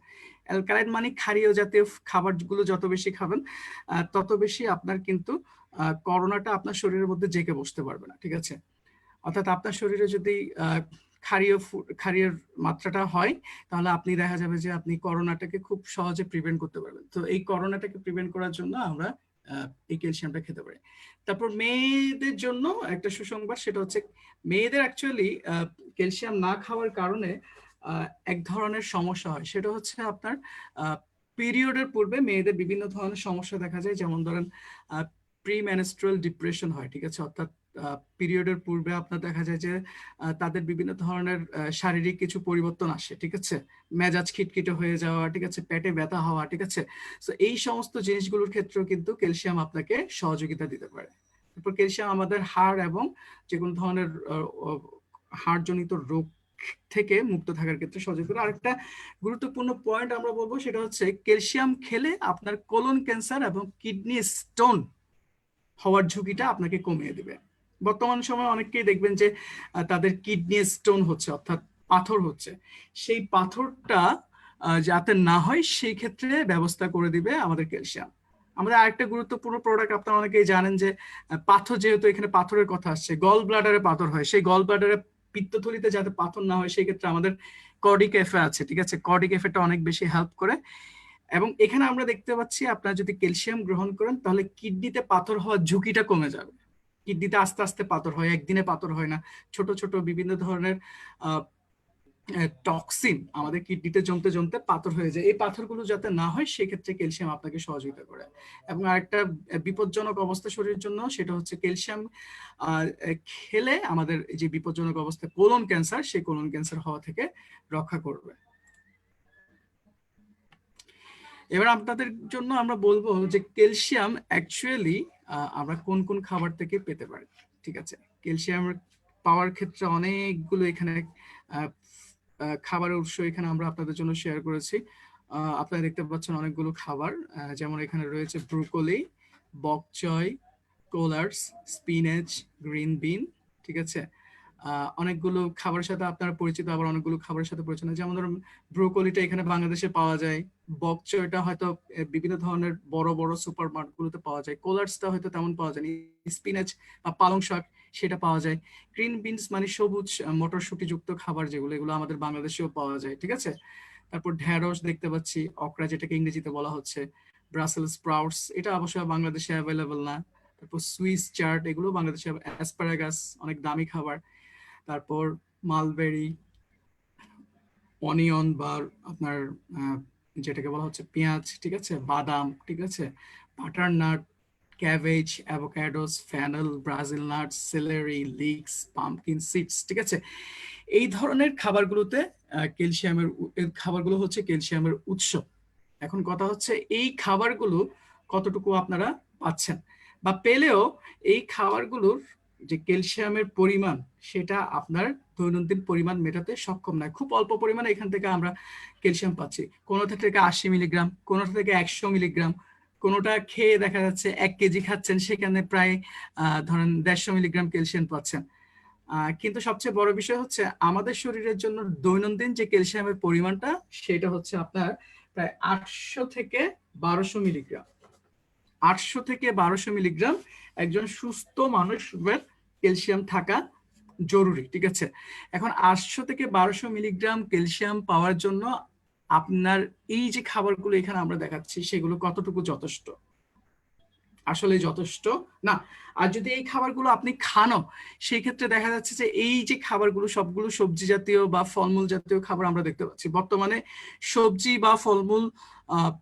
Speaker 1: অ্যালকালাইন মানে ক্ষারীয় জাতীয় খাবারগুলো যত বেশি খাবেন তত বেশি আপনার কিন্তু করোনাটা আপনার শরীরের মধ্যে জেঁকে বসতে পারবে না, ঠিক আছে? অর্থাৎ আপনার শরীরে যদি ক্ষারীয় মাত্রাটা হয় তাহলে আপনি দেখা যাবে যে আপনি করোনাটাকে খুব সহজে প্রিভেন্ট করতে পারবেন। তো এই করোনাটাকে প্রিভেন্ট করার জন্য আমরা এই ক্যালসিয়ামটা খেতে পারি। তারপর মেয়েদের জন্য একটা সুসংবাদ, সেটা হচ্ছে মেয়েদের অ্যাকচুয়ালি ক্যালসিয়াম না খাওয়ার কারণে এক ধরনের সমস্যা হয়, সেটা হচ্ছে আপনার পিরিয়ডের পূর্বে মেয়েদের বিভিন্ন ধরনের সমস্যা দেখা যায়, যেমন ধরেন প্রিমেনস্ট্রুয়াল ডিপ্রেশন হয়, ঠিক আছে? অর্থাৎ পিরিয়ডের পূর্বে আপনার দেখা যায় যে তাদের বিভিন্ন ধরনের শারীরিক কিছু পরিবর্তন আসে, ঠিক আছে? মেজাজ খিটখিটে হয়ে যাওয়া, ঠিক আছে? পেটে ব্যথা হওয়া, ঠিক আছে? তো এই সমস্ত জিনিসগুলোর ক্ষেত্রেও কিন্তু ক্যালসিয়াম আপনাকে সহযোগিতা দিতে পারে। তারপর ক্যালসিয়াম আমাদের হাড় এবং যে কোনো ধরনের হাড়জনিত রোগ থেকে মুক্ত থাকার ক্ষেত্রে সহযোগিতা করে। আরেকটা গুরুত্বপূর্ণ পয়েন্ট আমরা বলবো, সেটা হচ্ছে ক্যালসিয়াম খেলে আপনার কোলন ক্যান্সার এবং কিডনি স্টোন হওয়ার ঝুঁকিটা আপনাকে কমিয়ে দেবে। বর্তমান সময়ে অনেককেই দেখবেন যে তাদের কিডনি স্টোন হচ্ছে, অর্থাৎ পাথর হচ্ছে। সেই পাথরটা যাতে না হয় সেই ক্ষেত্রে ব্যবস্থা করে দিবে আমাদের ক্যালসিয়াম। আমাদের আরেকটা গুরুত্বপূর্ণ প্রোডাক্ট আপনারা অনেকেই জানেন যে পাথর, যেহেতু এখানে পাথরের কথা আসছে, গল ব্লাডারে পাথর হয়, সেই গল ব্লাডারে পিত্তথলিতে যাতে পাথর না হয় সেই ক্ষেত্রে আমাদের কর্ডিক এফে আছে, ঠিক আছে? কর্ডিক এফেটা অনেক বেশি হেল্প করে। এবং এখানে আমরা দেখতে পাচ্ছি আপনারা যদি ক্যালসিয়াম গ্রহণ করেন তাহলে কিডনিতে পাথর হওয়ার ঝুঁকিটা কমে যাবে। কিডনিতে আস্তে আস্তে পাথর হয়, একদিনে পাথর হয় না। ছোট ছোট বিভিন্ন ধরনের টক্সিন আমাদের কিডনিতে জমতে জমতে পাথর হয়ে যায়। এই পাথরগুলো যাতে না হয় সেক্ষেত্রে ক্যালসিয়াম আপনাকে সহযোগিতা করে। এবং আরেকটা বিপজ্জনক অবস্থা শরীরের জন্য, সেটা হচ্ছে ক্যালসিয়াম খেলে আমাদের যে বিপজ্জনক অবস্থা কোলন ক্যান্সার, সেই কোলন ক্যান্সার হওয়া থেকে রক্ষা করবে। এবার আপনাদের জন্য আমরা বলবো যে ক্যালসিয়াম অ্যাকচুয়ালি আমরা কোন কোন খাবার থেকে পেতে পারি, ঠিক আছে? ক্যালসিয়াম পাওয়ার ক্ষেত্রে অনেকগুলো এখানে খাবারের উৎস এখানে আমরা আপনাদের জন্য শেয়ার করেছি। আপনারা দেখতে পাচ্ছেন অনেকগুলো খাবার, যেমন এখানে রয়েছে ব্রোকলি, বক চয়, কোলার্স, স্পিনাচ, গ্রিন বিন, ঠিক আছে? অনেকগুলো খাবারের সাথে আপনারা পরিচিত, আবার অনেকগুলো খাবারের সাথে পরিচিত না। যেমন ধরুন ব্রোকলিটা এখানে বাংলাদেশে পাওয়া যায়, বক চয়টা হয়তো বিভিন্ন ধরনের বড় বড় সুপার মার্কেটগুলোতে পাওয়া যায়, কোলার্সটা হয়তো তেমন পাওয়া যায় না, স্পিনাচ বা পালং শাক সেটা পাওয়া যায়, গ্রিন বিনস মানে সবুজ মটরশুঁটি যুক্ত খাবার যেগুলো, এগুলো আমাদের বাংলাদেশেও পাওয়া যায়, ঠিক আছে? তারপর ঢেঁড়স দেখতে পাচ্ছি, অকরা যেটাকে ইংরেজিতে বলা হচ্ছে, ব্রাসেল স্প্রাউটস, এটা অবশ্যই বাংলাদেশে অ্যাভেলেবল না। তারপর সুইস চার্ট, এগুলো বাংলাদেশে, অ্যাসপারাগাস অনেক দামি খাবার। তারপর মালবেরি, অনিয়ন বা আপনার যেটাকে বলা হচ্ছে পেঁয়াজ, ঠিক আছে? বাদাম, ঠিক আছে? Butternut, cabbage, avocados, fennel, Brazil nut, celery, leeks, pumpkin seeds, ঠিক আছে? এই ধরনের খাবারগুলোতে ক্যালসিয়ামের খাবারগুলো হচ্ছে ক্যালসিয়ামের উৎস। এখন কথা হচ্ছে এই খাবারগুলো কতটুকু আপনারা পাচ্ছেন, বা পেলেও এই খাবারগুলোর যে ক্যালসিয়ামের পরিমাণ সেটা আপনার দৈনন্দিন পরিমাণ মেটাতে সক্ষম নয়। খুব অল্প পরিমাণে এখান থেকে আমরা ক্যালসিয়াম পাচ্ছি, কোনোটা থেকে 80 মিলিগ্রাম, কোনোটা থেকে 100 মিলিগ্রাম, কোনোটা খেয়ে দেখা যাচ্ছে 1 কেজি খাচ্ছেন সেখানে প্রায় ধরেন 150 মিলিগ্রাম ক্যালসিয়াম পাচ্ছেন। কিন্তু সবচেয়ে বড় বিষয় হচ্ছে আমাদের শরীরের জন্য দৈনন্দিন যে ক্যালসিয়ামের পরিমাণটা সেটা হচ্ছে আপনার প্রায় 800 থেকে 1200 মিলিগ্রাম। 800 থেকে 1200 মিলিগ্রাম একজন সুস্থ মানুষের ক্যালসিয়াম থাকা জরুরি, ঠিক আছে? এখন 800 থেকে 1200 মিলিগ্রাম ক্যালসিয়াম পাওয়ার জন্য আপনার এই যে খাবারগুলো এখানে আমরা দেখাচ্ছি সেগুলো কতটুকু যথেষ্ট? আসলে যথেষ্ট না। আর যদি এই খাবারগুলো আপনি খানও সেই ক্ষেত্রে দেখা যাচ্ছে যে এই যে খাবারগুলো সবগুলো সবজি জাতীয় বা ফলমূল জাতীয় খাবার আমরা দেখতে পাচ্ছি বর্তমানে। সবজি বা ফলমূল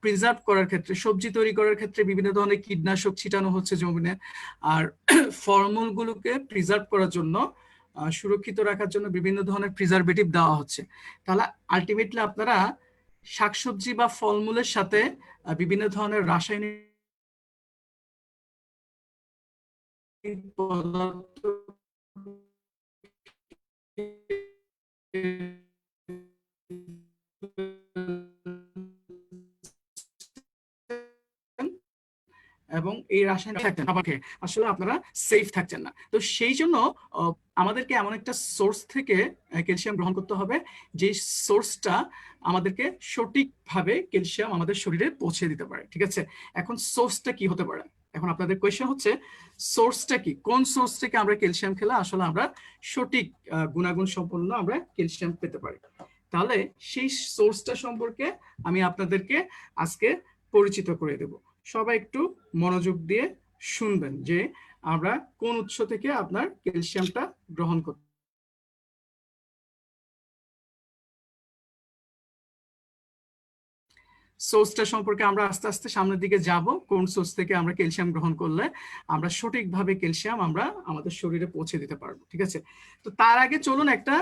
Speaker 1: প্রিজার্ভ করার ক্ষেত্রে, সবজি তৈরি করার ক্ষেত্রে বিভিন্ন ধরনের কীটনাশক ছিটানো হচ্ছে জমিনে, আর ফলমূলগুলোকে প্রিজার্ভ করার জন্য, সুরক্ষিত রাখার জন্য বিভিন্ন ধরনের প্রিজারভেটিভ দেওয়া হচ্ছে। তাহলে আলটিমেটলি আপনারা শাকসবজি বা ফলমূলের সাথে বিভিন্ন ধরনের রাসায়নিক পদার্থ এবং এই রাসায়নিক খাবারকে আসলে আপনারা সেফ থাকছেন না। তো সেই জন্য আমাদেরকে এমন একটা সোর্স থেকে ক্যালসিয়াম গ্রহণ করতে হবে, যে সোর্সটা আমাদেরকে সঠিকভাবে ক্যালসিয়াম আমাদের শরীরে পৌঁছে দিতে পারে। ঠিক আছে, এখন সোর্সটা কি হতে পারে? এখন আপনাদের কোয়েশ্চেন হচ্ছে সোর্সটা কি, কোন সোর্স থেকে আমরা ক্যালসিয়াম খেলে আসলে আমরা সঠিক গুণাগুণ সম্পন্ন আমরা ক্যালসিয়াম পেতে পারি। তাহলে সেই সোর্সটা সম্পর্কে আমি আপনাদেরকে আজকে পরিচিত করে দেব। সবাই একটু মনোযোগ দিয়ে শুনবেন যে আমরা কোন উৎস থেকে আপনার ক্যালসিয়ামটা গ্রহণ করতে। সোর্সটা সম্পর্কে আমরা আস্তে আস্তে সামনের দিকে যাব, কোন সোর্স থেকে আমরা ক্যালসিয়াম গ্রহণ করলে আমরা সঠিকভাবে ক্যালসিয়াম আমরা আমাদের শরীরে পৌঁছে দিতে পারবো। ঠিক আছে, তো তার আগে চলুন একটা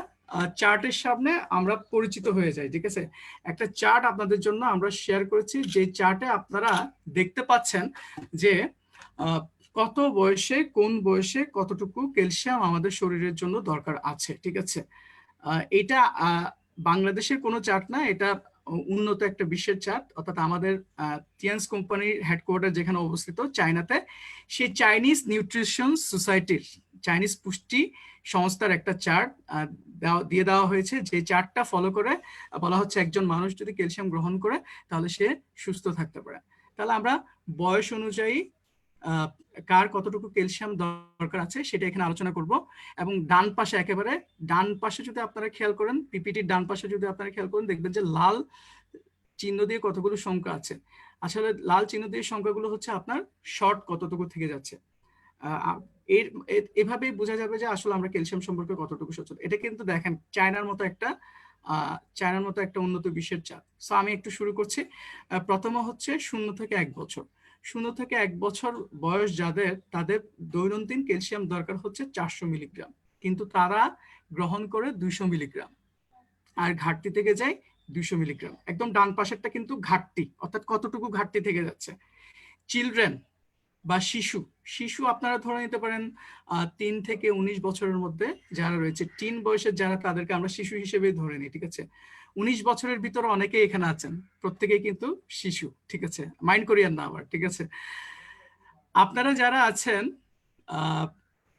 Speaker 1: চার্টের সামনে আমরা পরিচিত হয়ে যাই। ঠিক আছে, একটা চার্ট আপনাদের জন্য আমরা শেয়ার করেছি, যে চার্টে আপনারা দেখতে পাচ্ছেন যে কত বয়সে, কোন বয়সে কতটুকু ক্যালসিয়াম আমাদের শরীরের জন্য দরকার আছে। ঠিক আছে, এটা বাংলাদেশের কোনো চার্ট না, এটা উন্নত একটা বিশ্বের চার্ট, অর্থাৎ আমাদের টিয়ান্স কোম্পানির হেডকোয়ার্টার যেখানে অবস্থিত চায়নাতে, সেই চাইনিজ নিউট্রিশন সোসাইটির, চাইনিজ পুষ্টি সংস্থার একটা চার্ট দিয়ে দেওয়া হয়েছে, যে চার্টটা ফলো করে বলা হচ্ছে একজন মানুষ যদি ক্যালসিয়াম গ্রহণ করে তাহলে সে সুস্থ থাকতে পারে। তাহলে আমরা বয়স অনুযায়ী কার কতটুকু ক্যালসিয়াম দরকার আছে সেটা এখানে আলোচনা করব। এবং ডান পাশে, একেবারে ডান পাশে যদি আপনারা খেয়াল করেন, পিপিটির ডান পাশে যদি আপনারা খেয়াল করেন, দেখবেন যে লাল চিহ্ন দিয়ে কতগুলো সংখ্যা আছে। আসলে লাল চিহ্ন দিয়ে সংখ্যাগুলো হচ্ছে আপনার শর্ট কতটুকু থেকে যাচ্ছে। এর এভাবেই বোঝা যাবে যে আসলে আমরা ক্যালসিয়াম সম্পর্কে কতটুকু সচেতন। এটা কিন্তু দেখেন চায়নার মতো একটা উন্নত বিশ্বের চাপ। সো আমি একটু শুরু করছি। প্রথমে হচ্ছে 0 থেকে 1 বছর। 0 থেকে 1 বছর বয়স যাদের, তাদের দৈনন্দিন ক্যালসিয়াম দরকার হচ্ছে 400 মিলিগ্রাম, কিন্তু তারা গ্রহণ করে 200 মিলিগ্রাম। আর ঘাটতি থেকে যায় 200 মিলিগ্রাম। একদম ডান পাশেরটা কিন্তু ঘাটতি, অর্থাৎ কতটুকু ঘাটতি থেকে যাচ্ছে। চিলড্রেন বা শিশু, শিশু আপনারা ধরে নিতে পারেন 3 থেকে 19 বছরের মধ্যে যারা রয়েছে, টিন বয়সের যারা, তাদেরকে আমরা শিশু হিসেবে ধরে নিই। ঠিক আছে, 19 বছরের ভিতরে অনেকেই এখানে আছেন, প্রত্যেকেই কিন্তু শিশু। ঠিক আছে, মাইন্ড করিয়েন না আবার। ঠিক আছে, আপনারা যারা আছেন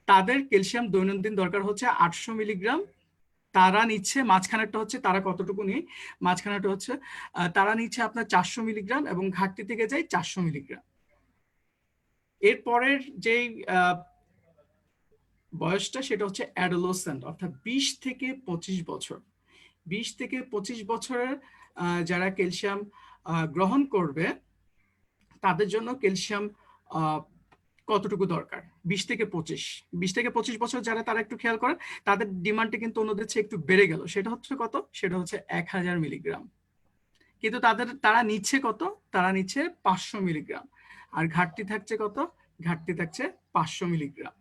Speaker 1: তাদের ক্যালসিয়াম দৈনন্দিন দরকার হচ্ছে 800 মিলিগ্রাম। তারা নিচ্ছে, মাঝখানেরটা হচ্ছে তারা কতটুকু নিয়ে, মাঝখানেরটা হচ্ছে তারা নিচ্ছে আপনার 400 মিলিগ্রাম এবং ঘাটতি থেকে যায় 400 মিলিগ্রাম। এরপরের যেই বয়সটা সেটা হচ্ছে অ্যাডোলেসেন্ট, অর্থাৎ 20 থেকে 25 বছর। 20 থেকে 25 বছরের যারা ক্যালসিয়াম গ্রহণ করবে তাদের জন্য ক্যালসিয়াম কতটুকু দরকার? 20 থেকে 25, 20 থেকে 25 বছর যারা, তারা একটু খেয়াল করেন, তাদের ডিমান্ডটা কিন্তু অন্যদের চেয়ে একটু বেড়ে গেল। সেটা হচ্ছে কত? সেটা হচ্ছে 1000 মিলিগ্রাম। কিন্তু তারা নিচ্ছে কত? তারা নিচ্ছে 500 মিলিগ্রাম। আর ঘাটতি থাকছে কত? ঘাটতি থাকছে 500 মিলিগ্রাম।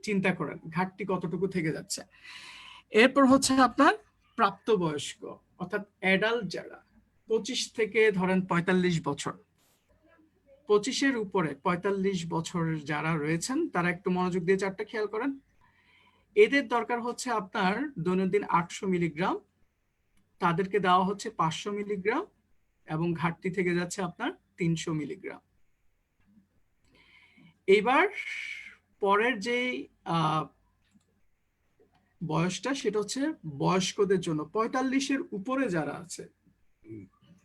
Speaker 1: চিন্তা করেন ঘাটতি কতটুকু থেকে যাচ্ছে। এরপর হচ্ছে আপনার প্রাপ্তবয়স্ক, অর্থাৎ অ্যাডাল্ট যারা, 25 থেকে ধরেন 45 বছর, 25-এর উপরে 45 বছর যারা রয়েছেন, তারা একটু মনোযোগ দিয়ে চারটা খেয়াল করেন। এদের দরকার হচ্ছে আপনার দৈনন্দিন 800 মিলিগ্রাম, তাদেরকে দেওয়া হচ্ছে 500 মিলিগ্রাম এবং ঘাটতি থেকে যাচ্ছে আপনার 300 মিলিগ্রাম। এবার পরের যে বয়সটা সেটা হচ্ছে বয়স্কদের জন্য, 45-এর উপরে যারা আছে,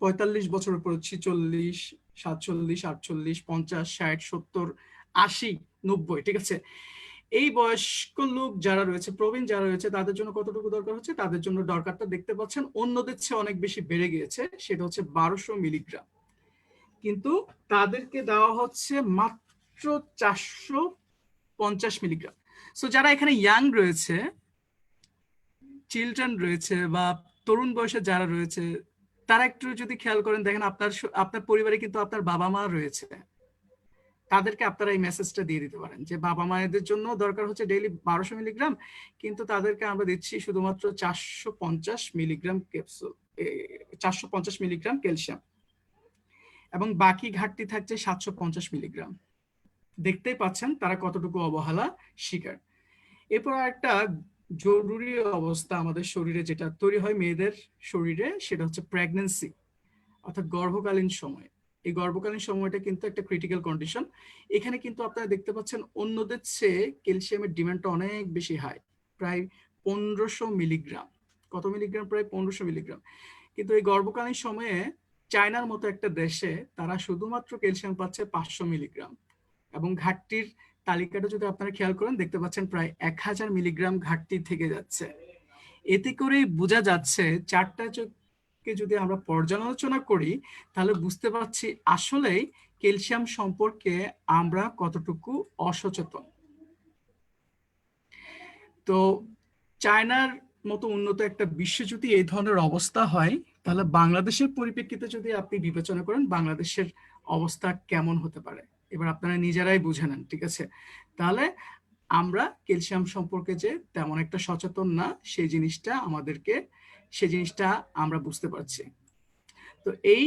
Speaker 1: 45 বছর উপর, 46, 47, 48, 50, 60, 70, 80, 90। ঠিক আছে, এই বয়স্ক লোক যারা রয়েছে, প্রবীণ যারা রয়েছে, তাদের জন্য কতটুকু দরকার হচ্ছে? তাদের জন্য দরকারটা দেখতে পাচ্ছেন অন্যদের চেয়ে অনেক বেশি বেড়ে গিয়েছে, সেটা হচ্ছে 1200 মিলিগ্রাম। কিন্তু তাদেরকে দেওয়া হচ্ছে মাত্র 450 মিলিগ্রাম। সো যারা এখানে ইয়াং রয়েছে, চিলড্রেন রয়েছে বা তরুণ বয়সে যারা রয়েছে, তারা একটু যদি খেয়াল করেন, দেখেন আপনার পরিবারে কিন্তু আপনার বাবা মা রয়েছে, তাদেরকে আপনারা এই মেসেজটা দিয়ে দিতে পারেন যে বাবা মায়েদের জন্য দরকার হচ্ছে ডেইলি 1200 মিলিগ্রাম, কিন্তু তাদেরকে আমরা দিচ্ছি শুধুমাত্র 450 মিলিগ্রাম ক্যাপসুল, 450 মিলিগ্রাম ক্যালসিয়াম, এবং বাকি ঘাটতি থাকছে 750 মিলিগ্রাম। দেখতেই পাচ্ছেন তারা কতটুকু অবহেলা শিকার। এরপর একটা জরুরি অবস্থা আমাদের শরীরে যেটা তৈরি হয় মেয়েদের শরীরে, সেটা হচ্ছে প্রেগন্যান্সি, অর্থাৎ গর্ভকালীন সময়। এই গর্ভকালীন সময়টা কিন্তু একটা ক্রিটিক্যাল কন্ডিশন। এখানে কিন্তু আপনারা দেখতে পাচ্ছেন অন্যদের চেয়ে ক্যালসিয়ামের ডিমান্ডটা অনেক বেশি হাই, প্রায় 1500 মিলিগ্রাম। কত মিলিগ্রাম? প্রায় 1500 মিলিগ্রাম। কিন্তু এই গর্ভকালীন সময়ে চায়নার মতো একটা দেশে তারা শুধুমাত্র ক্যালসিয়াম পাচ্ছে 500 মিলিগ্রাম, এবং ঘাটতির তালিকাটা যদি আপনারা খেয়াল করেন দেখতে পাচ্ছেন প্রায় 1000 মিলিগ্রাম ঘাটতি থেকে যাচ্ছে। এতে করেই বোঝা যাচ্ছে, চারটা চোখকে যদি আমরা পর্যালোচনা করি তাহলে বুঝতে পারছি আসলেই ক্যালসিয়াম সম্পর্কে আমরা কতটুকু অসচেতন। তো চায়নার মতো উন্নত একটা বিশ্বে যদি এই ধরনের অবস্থা হয়, তাহলে বাংলাদেশের পরিপ্রেক্ষিতে যদি আপনি বিবেচনা করেন বাংলাদেশের অবস্থা কেমন হতে পারে, এবার আপনারা নিজেরাই বুঝে নেন, ঠিক আছে? তাহলে আমরা ক্যালসিয়াম সম্পর্কে যে তেমন একটা সচেতন না, সেই জিনিসটা আমরা বুঝতে পারছি। তো এই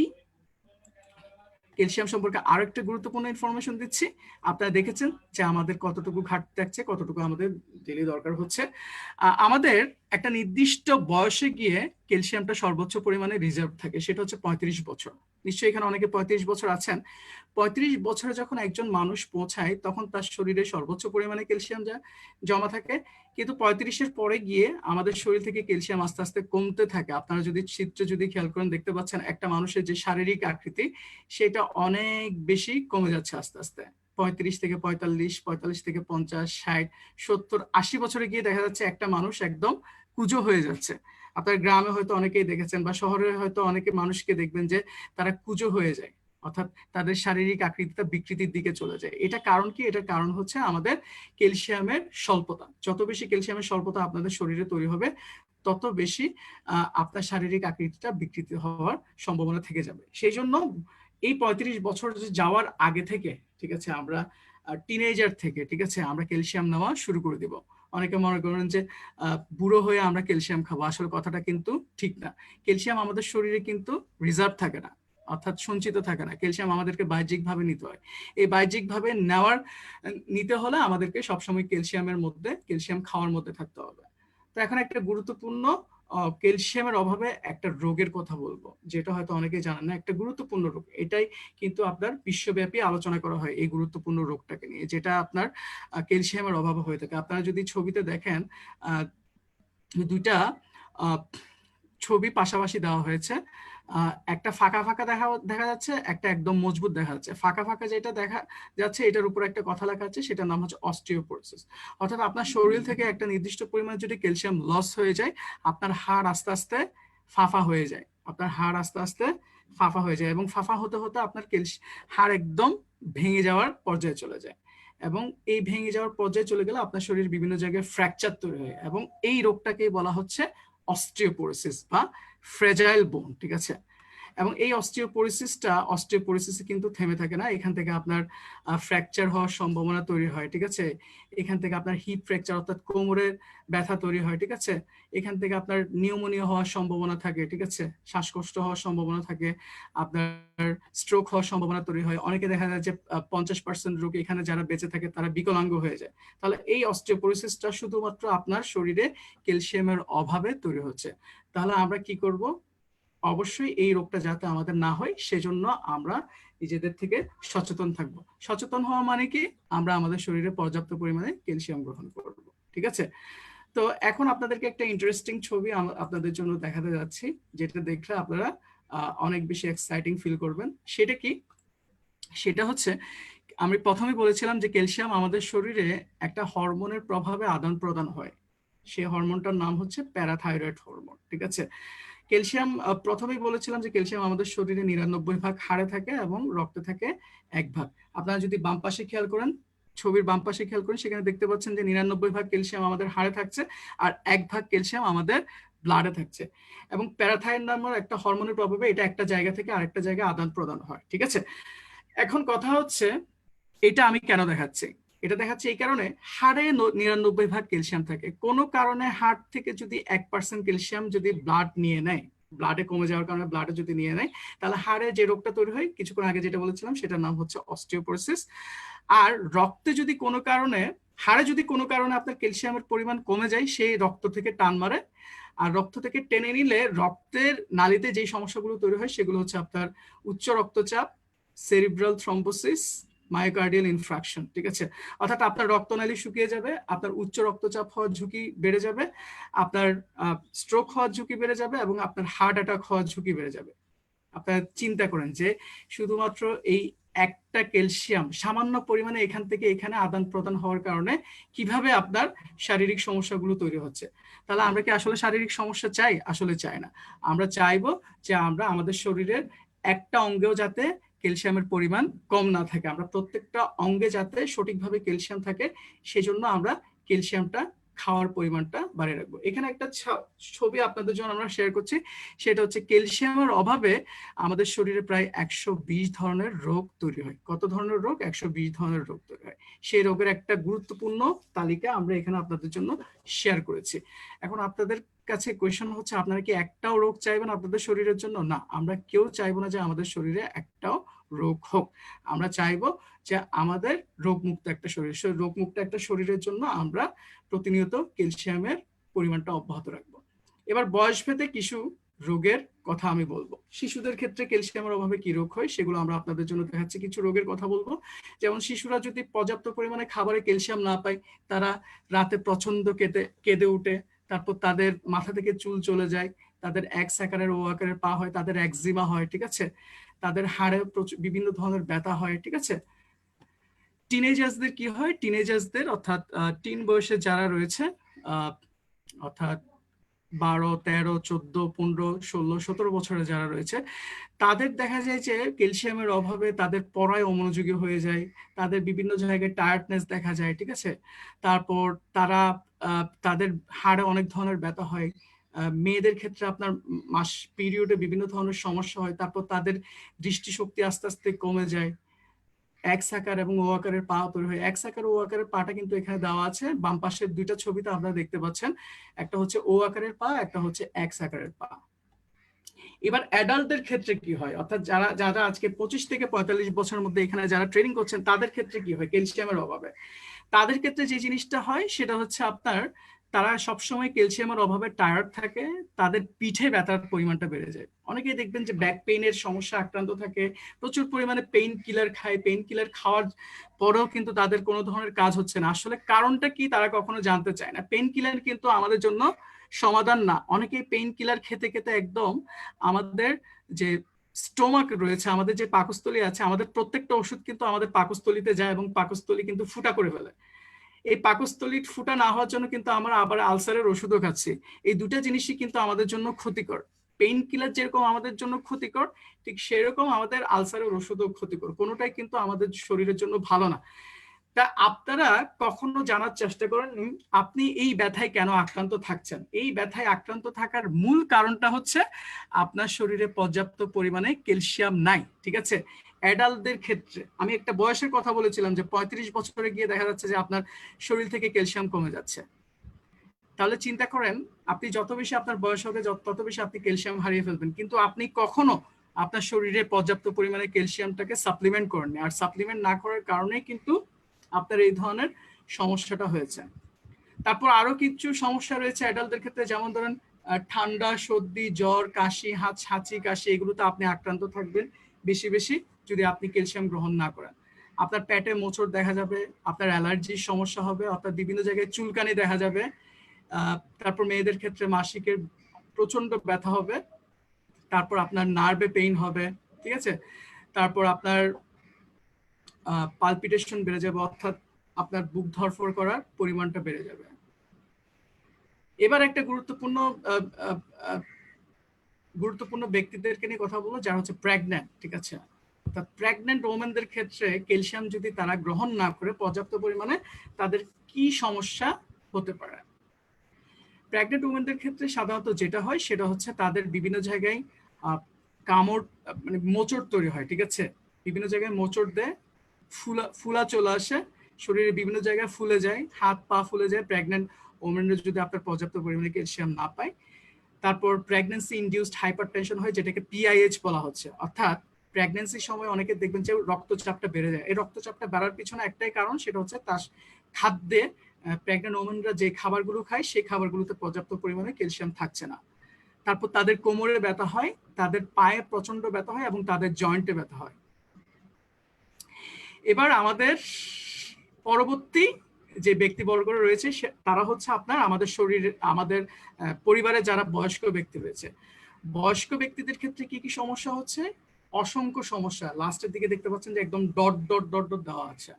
Speaker 1: ক্যালসিয়াম সম্পর্কে আরো একটা গুরুত্বপূর্ণ ইনফরমেশন দিচ্ছি। আপনারা দেখেছেন যে আমাদের কতটুকু ঘাটতি থাকছে, কতটুকু আমাদের ডেইলি দরকার হচ্ছে। আমাদের একটা নির্দিষ্ট বয়সে গিয়ে ক্যালসিয়ামটা সর্বোচ্চ পরিমাণে রিজার্ভ থাকে, সেটা হচ্ছে 35 বছর। নিশ্চয়ই এখানে অনেকে 35 বছর আছেন। 35 বছরে যখন একজন মানুষ পৌঁছায় তখন তার শরীরে সর্বোচ্চ পরিমাণে ক্যালসিয়াম জমা থাকে, কিন্তু 35-এর পরে গিয়ে আমাদের শরীর থেকে ক্যালসিয়াম আস্তে আস্তে কমতে থাকে। আপনারা যদি চিত্রে যদি খেয়াল করেন দেখতে পাচ্ছেন একটা মানুষের যে শারীরিক আকৃতি সেটা অনেক বেশি কমে যাচ্ছে আস্তে আস্তে। 35 থেকে 45, 45 থেকে 50, 60, 70, 80 বছরে গিয়ে দেখা যাচ্ছে একটা মানুষ একদম কুঁজো হয়ে যাচ্ছে। আপনার গ্রামে হয়তো অনেকেই দেখেছেন, বা শহরে হয়তো অনেকে মানুষকে দেখবেন যে তারা কুঁজো হয়ে যায়, অর্থাৎ তাদের শারীরিক আকৃতিটা বিকৃতির দিকে চলে যায়। এটা কারণ কি? এটার কারণ হচ্ছে আমাদের ক্যালসিয়ামের স্বল্পতা। যত বেশি ক্যালসিয়ামের স্বল্পতা আপনাদের শরীরে তৈরি হবে, তত বেশি আপনার শারীরিক আকৃতিটা বিকৃতি হওয়ার সম্ভাবনা থেকে যাবে। সেই জন্য এই 35 বছর যাওয়ার আগে থেকে, ঠিক আছে, আমরা টিনেজার থেকে, ঠিক আছে, আমরা ক্যালসিয়াম নেওয়া শুরু করে দিব। অনেকে মনে করেন যে বুড়ো হয়ে আমরা ক্যালসিয়াম খাবো, আসলে কথাটা কিন্তু ঠিক না। ক্যালসিয়াম আমাদের শরীরে কিন্তু রিজার্ভ থাকে না, অর্থাৎ সঞ্চিত থাকে না। ক্যালসিয়াম আমাদেরকে বাহ্যিকভাবে নিতে হয়। এই বাহ্যিকভাবে নিতে হলে আমাদেরকে সবসময় ক্যালসিয়াম খাওয়ার মধ্যে থাকতে হবে। তো এখন একটা গুরুত্বপূর্ণ ক্যালসিয়ামের অভাবে একটা রোগের কথা বলবো, যেটা হয়তো অনেকেই জানেন না। একটা গুরুত্বপূর্ণ রোগ, এটাই কিন্তু আপনার বিশ্বব্যাপী আলোচনা করা হয় এই গুরুত্বপূর্ণ রোগটাকে নিয়ে, যেটা আপনার ক্যালসিয়ামের অভাবে হয়ে থাকে। আপনারা যদি ছবিতে দেখেন, দুইটা ছবি পাশাপাশি দেওয়া হয়েছে। একটা ফাঁকা ফাঁকা দেখা যাচ্ছে, একটা একদম মজবুত দেখা যাচ্ছে। ফাঁকা ফাঁকা যেটা দেখা যাচ্ছে এটার উপর একটা কথা লেখা আছে, সেটার নাম হচ্ছে অস্টিওপোরোসিস। অর্থাৎ আপনার শরীর থেকে একটা নির্দিষ্ট পরিমাণ যদি ক্যালসিয়াম লস হয়ে যায়, আপনার হাড় আস্তে আস্তে ফাঁপা হয়ে যায়। আপনার হাড় আস্তে আস্তে ফাঁপা হয়ে যায়, এবং ফাঁপা হতে হতে আপনার হাড় একদম ভেঙে যাওয়ার পর্যায়ে চলে যায়। এবং এই ভেঙে যাওয়ার পর্যায়ে চলে গেলে আপনার শরীর বিভিন্ন জায়গায় ফ্র্যাকচার তৈরি হয়, এবং এই রোগটাকেই বলা হচ্ছে অস্টিওপোরোসিস বা ফ্রেজাইল বোন, ঠিক আছে? এবং এই অস্টিওপোরোসিসে কিন্তু থেমে থাকে না। এখান থেকে আপনার ফ্র্যাকচার হওয়ার সম্ভাবনা তৈরি হয়, ঠিক আছে? এখান থেকে আপনার হিপ ফ্র্যাকচার অর্থাৎ কোমরের ব্যথা তৈরি হয়, ঠিক আছে? এখান থেকে আপনার নিউমোনিয়া হওয়ার সম্ভাবনা থাকে, ঠিক আছে? শ্বাসকষ্ট হওয়ার সম্ভাবনা থাকে, আপনার স্ট্রোক হওয়ার সম্ভাবনা তৈরি হয়। অনেকে দেখা যায় যে 50% রোগ এখানে যারা বেঁচে থাকে তারা বিকলাঙ্গ হয়ে যায়। তাহলে এই অস্টিওপোরোসিসটা শুধুমাত্র আপনার শরীরে ক্যালসিয়ামের অভাবে তৈরি হচ্ছে। তাহলে আমরা কি করব? অবশ্যই এই রোগটা যাতে আমাদের না হয় সেজন্য আমরা নিজেদের থেকে সচেতন থাকব। সচেতন হওয়া মানে কি? আমরা আমাদের শরীরে পর্যাপ্ত পরিমাণে ক্যালসিয়াম গ্রহণ করব, ঠিক আছে? তো এখন আপনাদেরকে একটা ইন্টারেস্টিং ছবি আপনাদের জন্য দেখাতে যাচ্ছি, যেটা দেখলে আপনারা অনেক বেশি এক্সাইটিং ফিল করবেন। সেটা কি? সেটা হচ্ছে, আমি প্রথমেই বলেছিলাম যে ক্যালসিয়াম আমাদের শরীরে একটা হরমোনের প্রভাবে আদান প্রদান হয়। সেই হরমোনটার নাম হচ্ছে প্যারাথাইরয়েড হরমোন, ঠিক আছে? ক্যালসিয়াম, প্রথমেই বলেছিলাম যে ক্যালসিয়াম আমাদের শরীরে 99 ভাগ হাড়ে থাকে এবং রক্তে থাকে 1 ভাগ। আপনারা যদি বাম পাশে খেয়াল করেন, ছবির বাম পাশে খেয়াল করেন, সেখানে দেখতে পাচ্ছেন যে 99 ভাগ ক্যালসিয়াম আমাদের হাড়ে থাকছে, আর 1 ভাগ ক্যালসিয়াম আমাদের ব্লাডে থাকছে, এবং প্যারাথাইরয়েড নামের একটা হরমোনের প্রভাবে এটা একটা জায়গা থেকে আরেকটা জায়গায় আদান প্রদান হয়। ঠিক আছে, এখন কথা হচ্ছে এটা আমি কেন দেখাচ্ছি, এটা দেখাচ্ছে এই কারণে হাড়ে 99 ভাগ ক্যালসিয়াম থাকে। কোনো কারণে হাড় থেকে যদি 1% ক্যালসিয়াম যদি ব্লাড নিয়ে নেয়, ব্লাডে কমে যাওয়ার কারণে ব্লাডে যদি নিয়ে নেয়, তাহলে হাড়ে যে রোগটা তৈরি হয় কিছুক্ষণ আগে যেটা বলেছিলাম সেটার নাম হচ্ছে অস্টিওপোরোসিস। আর রক্তে যদি কোনো কারণে, হাড়ে যদি কোনো কারণে আপনার ক্যালসিয়ামের পরিমাণ কমে যায়, সেই রক্ত থেকে টান মারে, আর রক্ত থেকে টেনে নিলে রক্তের নালীতে যে সমস্যাগুলো তৈরি হয় সেগুলো হচ্ছে আপনার উচ্চ রক্তচাপ, সেরিব্রাল থ্রম্বোসিস, মায়োকার্ডিয়াল ইনফ্রাকশন। ঠিক আছে, অর্থাৎ আপনার রক্তনালী শুকিয়ে যাবে, আপনার উচ্চ রক্তচাপ হওয়ার ঝুঁকি বেড়ে যাবে, আপনার স্ট্রোক হওয়ার ঝুঁকি বেড়ে যাবে, এবং আপনার হার্ট অ্যাটাক হওয়ার ঝুঁকি বেড়ে যাবে। আপনারা চিন্তা করেন যে শুধুমাত্র এই একটা ক্যালসিয়াম সামান্য পরিমাণে এখান থেকে এখানে আদান প্রদান হওয়ার কারণে কিভাবে আপনার শারীরিক সমস্যাগুলো তৈরি হচ্ছে। তাহলে আমরা কি আসলে শারীরিক সমস্যা চাই? আসলে চাই না। আমরা চাইবো যে আমরা আমাদের শরীরের একটা অঙ্গেও যাতে ক্যালসিয়ামের পরিমাণ কম না থাকে, আমরা প্রত্যেকটা অঙ্গে যাতে সঠিকভাবে ক্যালসিয়াম থাকে, সেজন্য আমরা ক্যালসিয়ামটা খাওয়ার পরিমাণটা বাড়িয়ে রাখবো। এখানে একটা ছবি আপনাদের জন্য আমরা শেয়ার করছি, সেটা হচ্ছে ক্যালসিয়ামের অভাবে আমাদের শরীরে প্রায় 120 ধরনের রোগ তৈরি হয়। কত ধরনের রোগ? 120 ধরনের রোগ তৈরি হয়। সেই রোগের একটা গুরুত্বপূর্ণ তালিকা আমরা এখানে আপনাদের জন্য শেয়ার করেছি। এখন আপনাদের কাছে কোয়েশ্চেন হচ্ছে, আপনারা কি একটাও রোগ চাইবেন আপনাদের শরীরের জন্য? না, আমরা কেউ চাইবো না যে আমাদের শরীরে একটাও রোগ হোক। আমরা চাইবো যে আমাদের রোগমুক্ত একটা শরীর, রোগমুক্ত একটা শরীরের জন্য আমরা প্রতিনিয়ত ক্যালসিয়ামের পরিমাণটা অব্যাহত রাখবো। এবার বয়সভেদে কিছু রোগের কথা আমি বলবো। শিশুদের ক্ষেত্রে ক্যালসিয়ামের অভাবে কি রোগ হয় সেগুলো আমরা আপনাদের জন্য দেখাচ্ছি। কিছু রোগের কথা বলবো, যেমন শিশুরা যদি পর্যাপ্ত পরিমাণে খাবারে ক্যালসিয়াম না পায়, তারা রাতে প্রচন্ড কেঁদে উঠে, তারপর তাদের মাথা থেকে চুল চলে যায়, তাদের এক্স আকারের ও আকারের পা হয়, তাদের একজিমা হয়। ঠিক আছে, তাদের হাড়ে বিভিন্ন ধরনের ব্যথা হয়। ঠিক আছে, টিনেজার্সদের কি হয়? টিনেজার্সদের অর্থাৎ টিন বয়সে যারা রয়েছে, অর্থাৎ 12, 13, 14, 15, 16, 17 বছরে যারা রয়েছে, তাদের দেখা যায় যে ক্যালসিয়ামের অভাবে তাদের পড়ায় অমনোযোগী হয়ে যায়, তাদের বিভিন্ন জায়গায় টায়ার্ডনেস দেখা যায়। ঠিক আছে, তারপর তারা তাদের হাড়ে অনেক ধরনের ব্যথা হয়। মেয়েদের ক্ষেত্রে আপনার মাস পিরিয়ডে বিভিন্ন ধরনের সমস্যা হয়, তারপর তাদের দৃষ্টিশক্তি আস্তে আস্তে কমে যায়। এক্স আকার এবং ও আকারের পা তৈরি হয়। এক্স আকার ও আকারের পাটা কিন্তু এখানে দেওয়া আছে, বাম পাশের দুইটা ছবিতে আপনারা দেখতে পাচ্ছেন, একটা হচ্ছে ও আকারের পা, একটা হচ্ছে এক্স আকারের পা। এবার অ্যাডাল্টদের ক্ষেত্রে কি হয়, অর্থাৎ যারা যারা আজকে 25 থেকে 45 বছরের মধ্যে এখানে যারা ট্রেনিং করছেন, তাদের ক্ষেত্রে কি হয় ক্যালসিয়ামের অভাবে? তাদের ক্ষেত্রে যে জিনিসটা হয় সেটা হচ্ছে আপনার, তারা সবসময় ক্যালসিয়ামের অভাবে টায়ার্ড থাকে, তাদের পিঠে ব্যথার পরিমাণটা বেড়ে যায়। অনেকেই দেখবেন যে ব্যাক পেইনের সমস্যা আক্রান্ত থাকে, প্রচুর পরিমাণে পেইন কিলার খায়, পেইন কিলার খাওয়ার পরেও কিন্তু তাদের কোনো ধরনের কাজ হচ্ছে না। আসলে কারণটা কি তারা কখনো জানতে চায় না। পেইন কিলার কিন্তু আমাদের জন্য সমাধান না। অনেকেই পেইন কিলার খেতে খেতে একদম আমাদের যে স্টোমাক রয়েছে, আমাদের যে পাকস্থলী আছে, আমাদের প্রত্যেকটা ওষুধ কিন্তু আমাদের পাকস্থলীতে যায় এবং পাকস্থলী কিন্তু ফুটা করে ফেলে। এই পাকস্থলী ফুটা না হওয়ার জন্য কিন্তু আমরা আবার আলসারের ওষুধও খাচ্ছি। এই দুটা জিনিসই কিন্তু আমাদের জন্য ক্ষতিকর। পেইন কিলার যেরকম আমাদের জন্য ক্ষতিকর, ঠিক সেরকম আমাদের আলসারের ওষুধও ক্ষতিকর। কোনোটাই কিন্তু আমাদের শরীরের জন্য ভালো না। তা আপনারা কখনো জানার চেষ্টা করেন আপনি এই ব্যথায় কেন আক্রান্ত থাকছেন? এই ব্যথায় আক্রান্ত থাকার মূল কারণটা হচ্ছে আপনার শরীরে পর্যাপ্ত পরিমাণে ক্যালসিয়াম নাই। ঠিক আছে, অ্যাডাল্টদের ক্ষেত্রে আমি একটা বয়সের কথা বলেছিলাম যে 35 বছরে গিয়ে দেখা যাচ্ছে যে আপনার শরীর থেকে ক্যালসিয়াম কমে যাচ্ছে। তাহলে চিন্তা করেন, আপনি যত বেশি আপনার বয়স হবে তত বেশি আপনি ক্যালসিয়াম হারিয়ে ফেলবেন, কিন্তু আপনি কখনো আপনার শরীরে পর্যাপ্ত পরিমাণে ক্যালসিয়ামটাকে সাপ্লিমেন্ট করেননি। আর সাপ্লিমেন্ট না করার কারণেই কিন্তু আপনার এই ধরনের সমস্যাটা হয়েছে। তারপর আরো কিছু সমস্যা রয়েছে অ্যাডাল্টদের ক্ষেত্রে, যেমন ধরেন ঠান্ডা, সর্দি, জ্বর, কাশি, হাঁচি কাশি, এগুলোতে আপনি আক্রান্ত থাকবেন বেশি বেশি যদি আপনি ক্যালসিয়াম গ্রহণ না করেন। আপনার পেটে মোচড় দেখা যাবে, আপনার অ্যালার্জির সমস্যা হবে, আপনার বিভিন্ন জায়গায় চুলকানি দেখা যাবে। তারপর মেয়েদের ক্ষেত্রে মাসিকের প্রচন্ড ব্যথা হবে, তারপর আপনার নার্ভে পেইন হবে। ঠিক আছে, তারপর আপনার পালপিটেশন বেড়ে যাবে, অর্থাৎ আপনার বুক ধড়ফড় করার পরিমাণটা বেড়ে যাবে। এবার একটা গুরুত্বপূর্ণ ব্যক্তিদেরকে নিয়ে কথা বলবো, যারা হচ্ছে প্রেগন্যান্ট। ঠিক আছে, প্রেগন্যান্ট ওমেনদের ক্ষেত্রে ক্যালসিয়াম যদি তারা গ্রহণ না করে পর্যাপ্ত পরিমাণে, তাদের কি সমস্যা হতে পারে? প্রেগনেন্ট উমেনদের ক্ষেত্রে সাধারণত যেটা হয় সেটা হচ্ছে তাদের বিভিন্ন জায়গায় কামড় মানে মোচড় তৈরি হয়, ঠিক আছে? বিভিন্ন জায়গায় মোচড় দেয়, ফুলা ফুলা চলে আসে, শরীরে বিভিন্ন জায়গায় ফুলে যায়, হাত পা ফুলে যায় প্রেগনেন্ট ওমেনরা যদি আপনার পর্যাপ্ত পরিমাণে ক্যালসিয়াম না পায়। তারপর প্রেগন্যান্সি ইনডিউসড হাইপারটেনশন হয়, যেটাকে পিআইএইচ বলা হচ্ছে, অর্থাৎ প্রেগন্যান্সির সময় অনেকে দেখবেন যে রক্তচাপটা বেড়ে যায়। এই রক্তচাপটা বাড়ার পিছনে একটাই কারণ, সেটা হচ্ছে তার খাদ্যে প্রেগনেন্ট ওমেনরা যে খাবারগুলো খায় সেই খাবারগুলোতে পর্যাপ্ত পরিমাণে ক্যালসিয়াম থাকছে না। তারপর তাদের কোমরে ব্যথা হয়, তাদের পায়ে প্রচন্ড ব্যথা হয় এবং তাদের জয়েন্টে ব্যথা হয়। এবার আমাদের পরবর্তী যে ব্যক্তিবর্গরা রয়েছে তারা হচ্ছে আপনার আমাদের শরীরে আমাদের পরিবারে যারা বয়স্ক ব্যক্তি রয়েছে। বয়স্ক ব্যক্তিদের ক্ষেত্রে কি কি সমস্যা হচ্ছে? অসংখ্য সমস্যা। লাস্টের দিকে দেখতে পাচ্ছেন যে একদম ডট ডট ডট ডট দেওয়া আছে।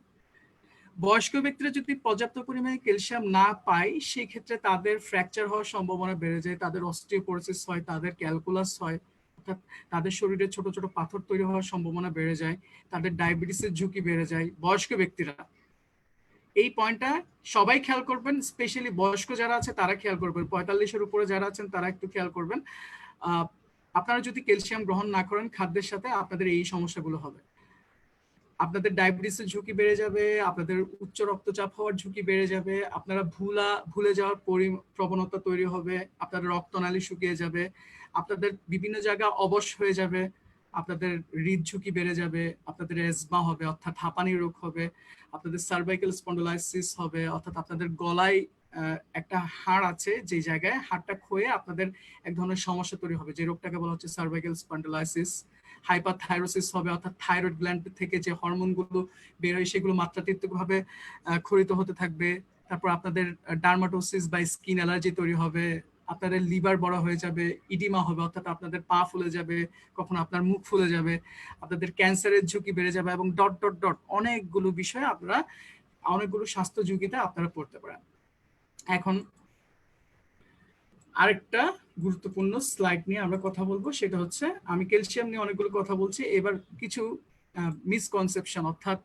Speaker 1: বয়স্ক ব্যক্তিরা যদি পর্যাপ্ত পরিমাণে ক্যালসিয়াম না পায় সেই ক্ষেত্রে তাদের ফ্র্যাকচার হওয়ার সম্ভাবনা বেড়ে যায়, তাদের অস্টিওপোরোসিস হয়, তাদের ক্যালকুলাস হয়, অর্থাৎ তাদের শরীরে ছোট ছোট পাথর তৈরি হওয়ার সম্ভাবনা বেড়ে যায়, তাদের ডায়াবেটিসের ঝুঁকি বেড়ে যায় বয়স্ক ব্যক্তিরা। এই পয়েন্টটা সবাই খেয়াল করবেন, স্পেশালি বয়স্ক যারা আছে তারা খেয়াল করবেন, 45-এর উপরে যারা আছেন তারা একটু খেয়াল করবেন। আপনারা যদি ক্যালসিয়াম গ্রহণ না করেন খাদ্যের সাথে আপনাদের এই সমস্যাগুলো হবে। আপনাদের ডায়াবেটিসের ঝুঁকি বেড়ে যাবে, আপনাদের উচ্চ রক্তচাপ হওয়ার ঝুঁকি বেড়ে যাবে, আপনারা ভুলে যাওয়ার প্রবণতা তৈরি হবে, আপনাদের রক্তনালী শুকিয়ে যাবে, আপনাদের বিভিন্ন জায়গা অবশ হয়ে যাবে, আপনাদের হৃদঝুঁকি বেড়ে যাবে, আপনাদের এজমা হবে অর্থাৎ হাঁপানি রোগ হবে, আপনাদের সার্ভাইকাল স্পন্ডোলাইসিস হবে অর্থাৎ আপনাদের গলায় একটা হাড় আছে যে জায়গায় হাড়টা ক্ষয়ে আপনাদের এক ধরনের সমস্যা তৈরি হবে, যে রোগটাকে বলা হচ্ছে সার্ভাইকাল স্পন্ডোলাইসিস। হাইপারথাইরোসিস হবে অর্থাৎ থাইরয়েড গ্ল্যান্ড থেকে যে হরমোনগুলো বের হয় সেগুলো মাত্রাতিরিক্তভাবে ক্ষরিত হতে থাকবে। তারপর আপনাদের ডার্মাটোসিস বা স্কিন অ্যালার্জি তৈরি হবে, আপনাদের লিভার বড় হয়ে যাবে, ইডিমা হবে অর্থাৎ আপনাদের পা ফুলে যাবে, কখনো আপনার মুখ ফুলে যাবে, আপনাদের ক্যান্সারের ঝুঁকি বেড়ে যাবে এবং ডট ডট ডট অনেকগুলো বিষয় আপনারা অনেকগুলো স্বাস্থ্য ঝুঁকিতে আপনারা পড়তে পারেন। এখন আরেকটা গুরুত্বপূর্ণ স্লাইড নিয়ে আমরা কথা বলবো, সেটা হচ্ছে আমি ক্যালসিয়াম নিয়ে অনেকগুলো কথা বলছি, এবার কিছু মিসকনসেপশন অর্থাৎ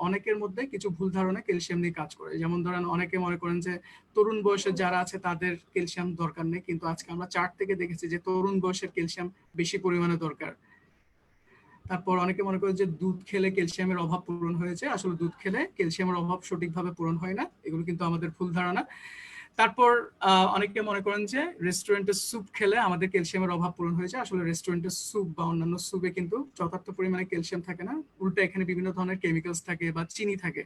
Speaker 1: অনেকের মধ্যে কিছু ভুল ধারণা ক্যালসিয়াম নিয়ে কাজ করে। যেমন ধরেন অনেকে মনে করেন যে তরুণ বয়সে যারা আছে তাদের ক্যালসিয়াম দরকার নেই, কিন্তু আজকে আমরা চার্ট থেকে দেখেছি যে তরুণ বয়সের ক্যালসিয়াম বেশি পরিমাণে দরকার। তারপর অনেকে মনে করে যে দুধ খেলে ক্যালসিয়ামের অভাব পূরণ হয়েছে, আসলে দুধ খেলে ক্যালসিয়ামের অভাব সঠিকভাবে পূরণ হয় না, এগুলো কিন্তু আমাদের ভুল ধারণা। তারপর অনেকে মনে করেন যে রেস্টুরেন্টের স্যুপ খেলে আমাদের ক্যালসিয়ামের অভাব পূরণ হয়েছে, আসলে রেস্টুরেন্টের স্যুপ বা অন্যান্য স্যুপে কিন্তু যথার্থ পরিমাণে ক্যালসিয়াম থাকে না, উল্টো এখানে বিভিন্ন ধরনের কেমিক্যালস থাকে বা চিনি থাকে।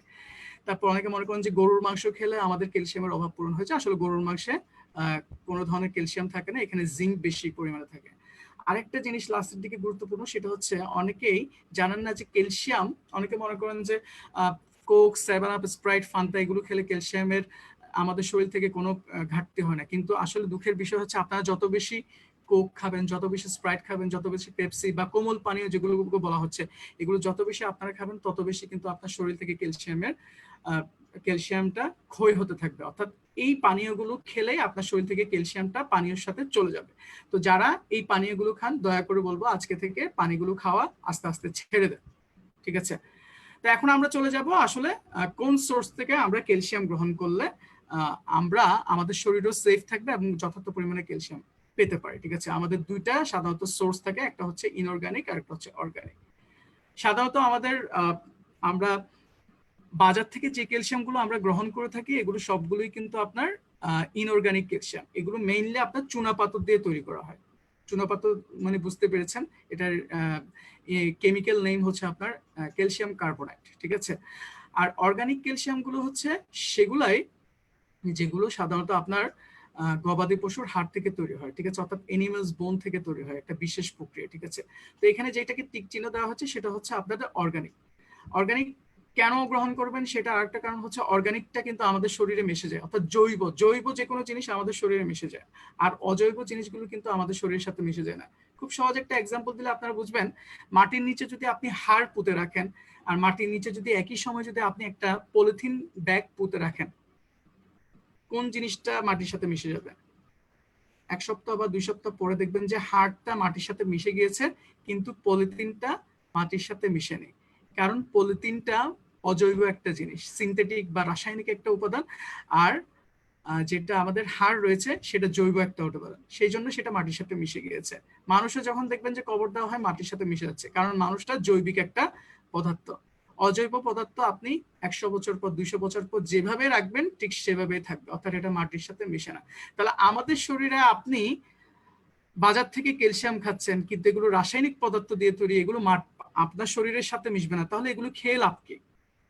Speaker 1: তারপর অনেকে মনে করেন যে গরুর মাংস খেলে আমাদের ক্যালসিয়ামের অভাব পূরণ হয়েছে, আসলে গরুর মাংসে কোনো ধরনের ক্যালসিয়াম থাকে না, এখানে জিঙ্ক বেশি পরিমাণে থাকে। আরেকটা জিনিস লাস্টের দিকে গুরুত্বপূর্ণ, সেটা হচ্ছে অনেকেই জানেন না যে ক্যালসিয়াম, অনেকে মনে করেন যে কোক, 7 আপ, স্প্রাইট, ফান্টা এগুলো খেলে ক্যালসিয়ামের আমাদের শরীর থেকে কোনো ঘাটতি হয় না, কিন্তু আসলে দুঃখের বিষয় হচ্ছে আপনারা যত বেশি কোক খাবেন, যত বেশি স্প্রাইট খাবেন, যত বেশি পেপসি বা কোমল পানীয় যেগুলো বলা হচ্ছে, এগুলো যত বেশি আপনারা খাবেন তত বেশি কিন্তু আপনার শরীর থেকে ক্যালসিয়ামটা ক্ষয় হতে থাকবে, অর্থাৎ এই পানীয়গুলো খেলেই আপনার শরীর থেকে ক্যালসিয়ামটা পানীয়ের সাথে চলে যাবে। তো যারা এই পানীয়গুলো খান দয়া করে বলবো আজকে থেকে পানিগুলো খাওয়া আস্তে আস্তে ছেড়ে দেন, ঠিক আছে? তো এখন আমরা চলে যাব আসলে কোন সোর্স থেকে আমরা ক্যালসিয়াম গ্রহণ করলে আমরা আমাদের শরীরও সেফ থাকবে এবং যথার্থ পরিমাণে ক্যালসিয়াম পেতে পারি, ঠিক আছে? আমাদের দুইটা সাধারণত সোর্স থাকে, একটা হচ্ছে ইনঅর্গানিক আর একটা হচ্ছে অর্গানিক। সাধারণত আমরা বাজার থেকে যে ক্যালসিয়ামগুলো আমরা গ্রহণ করে থাকি এগুলো সবগুলোই কিন্তু আপনার ইনঅর্গানিক ক্যালসিয়াম, এগুলো মেইনলি আপনার চুনাপাথর দিয়ে তৈরি করা হয়। চুনাপাথর মানে বুঝতে পেরেছেন, এটার কেমিক্যাল নেম হচ্ছে আপনার ক্যালসিয়াম কার্বনেট, ঠিক আছে? আর অর্গানিক ক্যালসিয়াম গুলো হচ্ছে সেগুলাই যেগুলো সাধারণত আপনার গবাদি পশুর হাড় থেকে তৈরি হয়, ঠিক আছে? অর্থাৎ এনিমেলস বোন থেকে তৈরি হয়, একটা বিশেষ প্রক্রিয়া, ঠিক আছে? তো এখানে যেটাকে টিক চিহ্ন দেওয়া হচ্ছে সেটা হচ্ছে আপনাদের অর্গানিক। অর্গানিক কেন গ্রহণ করবেন সেটা আরেকটা কারণ হচ্ছে অর্গানিকটা কিন্তু আমাদের শরীরে মিশে যায়, অর্থাৎ জৈব যে কোনো জিনিস আমাদের শরীরে মিশে যায়, আর অজৈব জিনিসগুলো কিন্তু আমাদের শরীরের সাথে মিশে যায় না। খুব সহজ একটা এক্সাম্পল দিলে আপনারা বুঝবেন, মাটির নিচে যদি আপনি হাড় পুঁতে রাখেন আর মাটির নিচে যদি একই সময় যদি আপনি একটা পলিথিন ব্যাগ পুঁতে রাখেন, কোন জিনিসটা মাটির সাথে মিশে যাবে? 1 সপ্তাহ বা 2 সপ্তাহ পরে দেখবেন যে হাড়টা মাটির সাথে মিশে গিয়েছে কিন্তু পলিথিনটা মাটির সাথে মিশে নেই, কারণ পলিথিনটা অজৈব একটা জিনিস, সিনথেটিক বা রাসায়নিক একটা উপাদান। আর যেটা আমাদের হাড় রয়েছে সেটা জৈব একটা উপাদান, সেই জন্য সেটা মাটির সাথে মিশে গিয়েছে। মানুষও যখন দেখবেন যে কবর দেওয়া হয় মাটির সাথে মিশে যাচ্ছে, কারণ মানুষটা জৈবিক একটা পদার্থ। অজৈব পদার্থ আপনি 100 বছর পর 200 বছর পর যেভাবে রাখবেন ঠিক সেভাবেই থাকবে, অর্থাৎ এটা মাটির সাথে মিশে না। তাহলে আমাদের শরীরে আপনি বাজার থেকে ক্যালসিয়াম খাচ্ছেন, কিন্তু এগুলো রাসায়নিক পদার্থ দিয়ে তৈরি, এগুলো আপনার শরীরের সাথে মিশবে না, তাহলে এগুলো খেয়ে লাভ কি?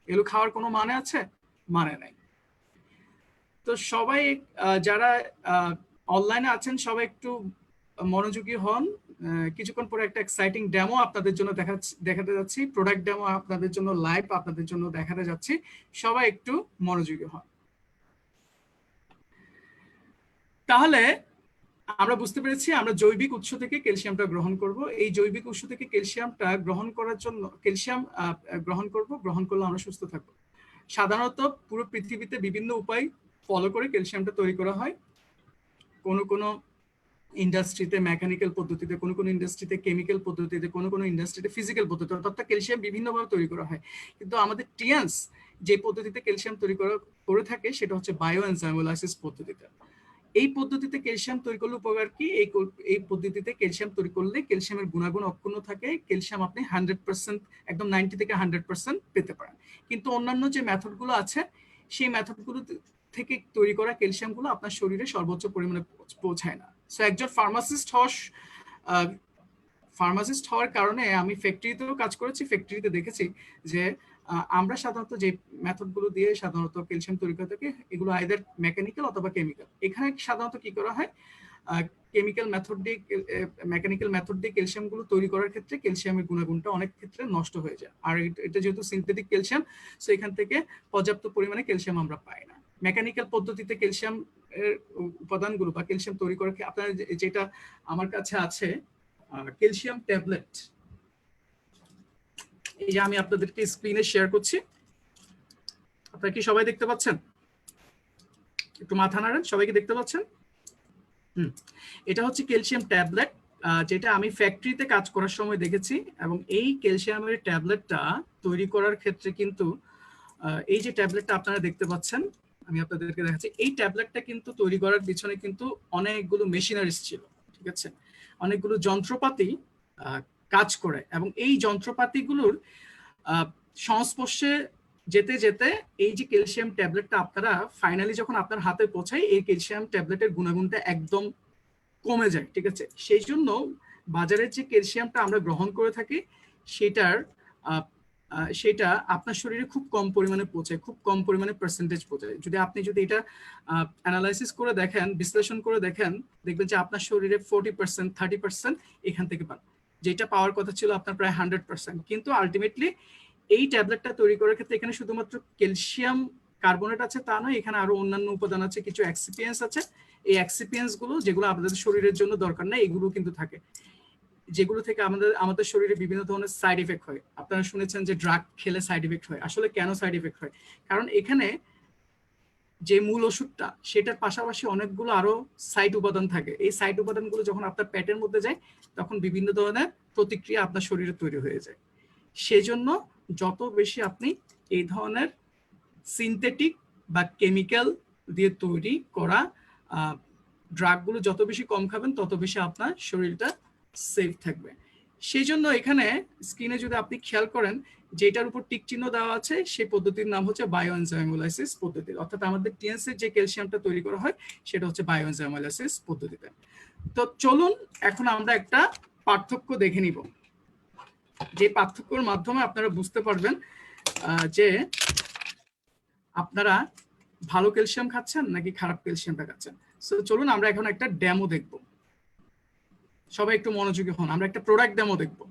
Speaker 1: এগুলো খাওয়ার কোনো মানে আছে? মানে নাই। তো সবাই যারা অনলাইনে আছেন সবাই একটু মনোযোগী হন। কিছুক্ষণ পরে একটা এক্সাইটিং ডেমো আপনাদের জন্য দেখাতে যাচ্ছি, প্রোডাক্ট ডেমো আপনাদের জন্য লাইভ আপনাদের জন্য দেখাতে যাচ্ছি, সবাই একটু মনোযোগী হন। তাহলে আমরা বুঝতে পেরেছি আমরা জৈবিক উৎস থেকে ক্যালসিয়ামটা গ্রহণ করব। এই জৈবিক উৎস থেকে ক্যালসিয়ামটা গ্রহণ করার জন্য ক্যালসিয়াম গ্রহণ করলে আমরা সুস্থ থাকবো। সাধারণত পুরো পৃথিবীতে বিভিন্ন উপায় ফলো করে ক্যালসিয়ামটা তৈরি করা হয়। কোনো ইন্ডাস্ট্রিতে মেকানিক্যাল পদ্ধতিতে, কোনো ইন্ডাস্ট্রিতে কেমিক্যাল পদ্ধতিতে, কোনো ইন্ডাস্ট্রিতে ফিজিক্যাল পদ্ধতিতে, অর্থাৎ ক্যালসিয়াম বিভিন্নভাবে তৈরি করা হয়। কিন্তু আমাদের টিএনস যে পদ্ধতিতে ক্যালসিয়াম তৈরি করে থাকে সেটা হচ্ছে বায়ো এনজাইমোলাইসিস পদ্ধতিতে। এই পদ্ধতিতে ক্যালসিয়াম তৈরি করলে উপকার কি? এই পদ্ধতিতে ক্যালসিয়াম তৈরি করলে ক্যালসিয়ামের গুণাগুণ অক্ষুণ্ণ থাকে, ক্যালসিয়াম আপনি 100% একদম 90 থেকে 100% পেতে পারেন। কিন্তু অন্যান্য যে মেথডগুলো আছে সেই মেথডগুলো থেকে তৈরি করা ক্যালসিয়ামগুলো আপনার শরীরে সর্বোচ্চ পরিমাণে পৌঁছায় না। সো একজন ফার্মাসিস্ট হওয়ার কারণে আমি ফ্যাক্টরিতেও কাজ করেছি, ফ্যাক্টরিতে দেখেছি যে আমরা সাধারণত যে মেথডগুলো দিয়ে সাধারণত ক্যালসিয়াম তৈরি করে থাকি এগুলো আইদার মেকানিক্যাল অথবা কেমিক্যাল। এখানে সাধারণত কি করা হয়, মেকানিক্যাল মেথড দিয়ে ক্যালসিয়ামগুলো তৈরি করার ক্ষেত্রে ক্যালসিয়ামের গুণাগুণটা অনেক ক্ষেত্রে নষ্ট হয়ে যায়। আর এটা যেহেতু সিনথেটিক ক্যালসিয়াম, সো এখান থেকে পর্যাপ্ত পরিমাণে ক্যালসিয়াম আমরা পাই না। মেকানিক্যাল পদ্ধতিতে ক্যালসিয়াম এর উপাদানগুলো বা ক্যালসিয়াম তৈরি করার আপনার যেটা আমার কাছে আছে ক্যালসিয়াম ট্যাবলেট, এই যে আমি আপনাদেরকে স্ক্রিনে শেয়ার করছি, আপনারা কি সবাই দেখতে পাচ্ছেন? একটু মাথা নাড়েন, সবাই কি দেখতে পাচ্ছেন? এটা হচ্ছে ক্যালসিয়াম ট্যাবলেট, যেটা আমি ফ্যাক্টরিতে কাজ করার সময় দেখেছি। এবং এই ক্যালসিয়ামের ট্যাবলেটটা তৈরি করার ক্ষেত্রে কিন্তু এই যে ট্যাবলেটটা আপনারা দেখতে পাচ্ছেন, আমি আপনাদেরকে দেখাচ্ছি, এই ট্যাবলেটটা কিন্তু তৈরি করার পিছনে কিন্তু অনেকগুলো মেশিনারিজ ছিল, ঠিক আছে, অনেকগুলো যন্ত্রপাতি কাজ করে। এবং এই যন্ত্রপাতিগুলোর সংস্পর্শে যেতে যেতে এই যে ক্যালসিয়াম ট্যাবলেটটা আপনারা ফাইনালি যখন আপনার হাতে পৌঁছায় এই ক্যালসিয়াম ট্যাবলেটের গুণাগুণটা একদম কমে যায়, ঠিক আছে। সেই জন্য বাজারের যে ক্যালসিয়ামটা আমরা গ্রহণ করে থাকি সেটা আপনার শরীরে খুব কম পরিমাণে পৌঁছায়, খুব কম পরিমাণে পার্সেন্টেজ পৌঁছায়। যদি এটা অ্যানালাইসিস করে দেখেন, বিশ্লেষণ করে দেখেন, দেখবেন যে আপনার শরীরে 40% 30% এখান থেকে পান, যেটা পাওয়ার কথা ছিল আপনার প্রায় 100%। কিন্তু আলটিমেটলি এই ট্যাবলেটটা তৈরি করার ক্ষেত্রে এখানে শুধুমাত্র ক্যালসিয়াম কার্বনেট আছে তা নয়, এখানে আরো অন্যান্য উপাদান আছে, কিছু এক্সিপিয়েন্স আছে। এই এক্সিপিয়েন্স গুলো যেগুলো আমাদের শরীরের জন্য দরকার নাই এগুলো কিন্তু থাকে, যেগুলো থেকে আমাদের শরীরে বিভিন্ন ধরনের সাইড ইফেক্ট হয়। আপনারা শুনেছেন যে ড্রাগ খেলে সাইড ইফেক্ট হয়। আসলে কেন সাইড ইফেক্ট হয়? কারণ এখানে যে মূল ওষুধটা সেটার পাশাপাশি অনেকগুলো আরো সাইড উপাদান থাকে। এই সাইড উপাদানগুলো যখন আপনার পেটের মধ্যে যায় তখন বিভিন্ন ধরনের প্রতিক্রিয়া আপনার শরীরে তৈরি হয়ে যায়। সেজন্য যত বেশি আপনি এই ধরনের সিনথেটিক বা কেমিক্যাল দিয়ে তৈরি করা ড্রাগগুলো যত বেশি কম খাবেন তত বেশি আপনার শরীরটা সেফ থাকবে। সেই জন্য এখানে স্ক্রিনে যদি আপনি খেয়াল করেন যেটার উপর টিক চিহ্ন দেওয়া আছে সেই পদ্ধতির নাম হচ্ছে বায়ো এনজাইমোলাইসিস পদ্ধতি, অর্থাৎ আমাদের টিএনসির যে ক্যালসিয়ামটা তৈরি করা হয় সেটা হচ্ছে বায়ো এনজাইমোলাইসিস পদ্ধতিতে। তো চলুন এখন আমরা একটা পার্থক্য দেখে নিব, যে পার্থক্যের মাধ্যমে আপনারা বুঝতে পারবেন যে আপনারা ভালো ক্যালসিয়াম খাচ্ছেন নাকি খারাপ ক্যালসিয়ামটা খাচ্ছেন। সো চলুন আমরা এখন একটা ডেমো দেখব, সবাই একটু মনোযোগী হন, আমরা একটা প্রোডাক্ট ডেমো দেখব।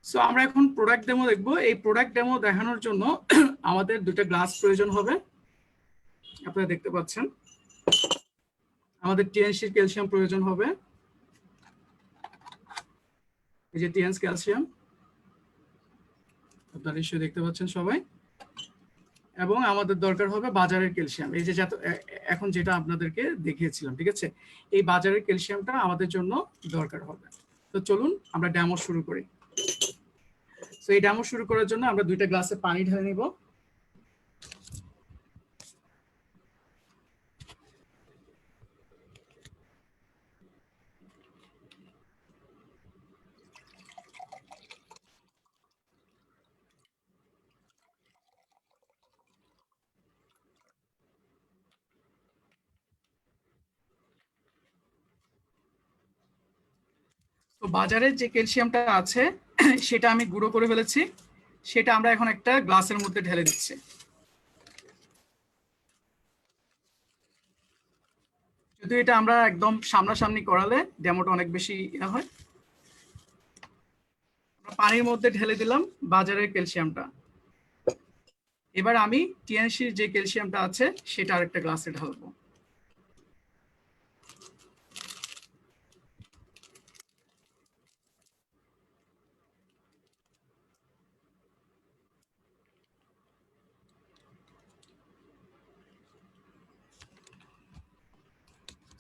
Speaker 1: সো আমরা এখন প্রোডাক্ট ডেমো দেখবো। এই প্রোডাক্ট ডেমো দেখানোর জন্য আমাদের 2টা গ্লাস প্রয়োজন হবে, আপনারা দেখতে পাচ্ছেন। আমাদের টিএনসি ক্যালসিয়াম প্রয়োজন হবে, এই যে টিএনস ক্যালসিয়াম আপনারা নিশ্চয়ই দেখতে পাচ্ছেন সবাই। এবং আমাদের দরকার হবে বাজারের ক্যালসিয়াম, এই যে এখন যেটা আপনাদেরকে দেখিয়েছিলাম, ঠিক আছে। এই বাজারের ক্যালসিয়ামটা আমাদের জন্য দরকার হবে। তো চলুন আমরা ডেমো শুরু করি। তো এই ডেমো শুরু করার জন্য আমরা 2টা গ্লাসে পানি ঢেলে নিব। তো বাজারের যে ক্যালসিয়ামটা আছে সেটা আমি গুঁড়ো করে ফেলেছি, সেটা আমরা এখন একটা গ্লাসের মধ্যে ঢেলে দিচ্ছি। যদি এটা আমরা একদম সামনাসামনি করালে ডেমোটা অনেক বেশি হয়। পানির মধ্যে ঢেলে দিলাম বাজারের ক্যালসিয়ামটা। এবার আমি টিএনসির যে ক্যালসিয়ামটা আছে সেটা আরেকটা গ্লাসে ঢালবো।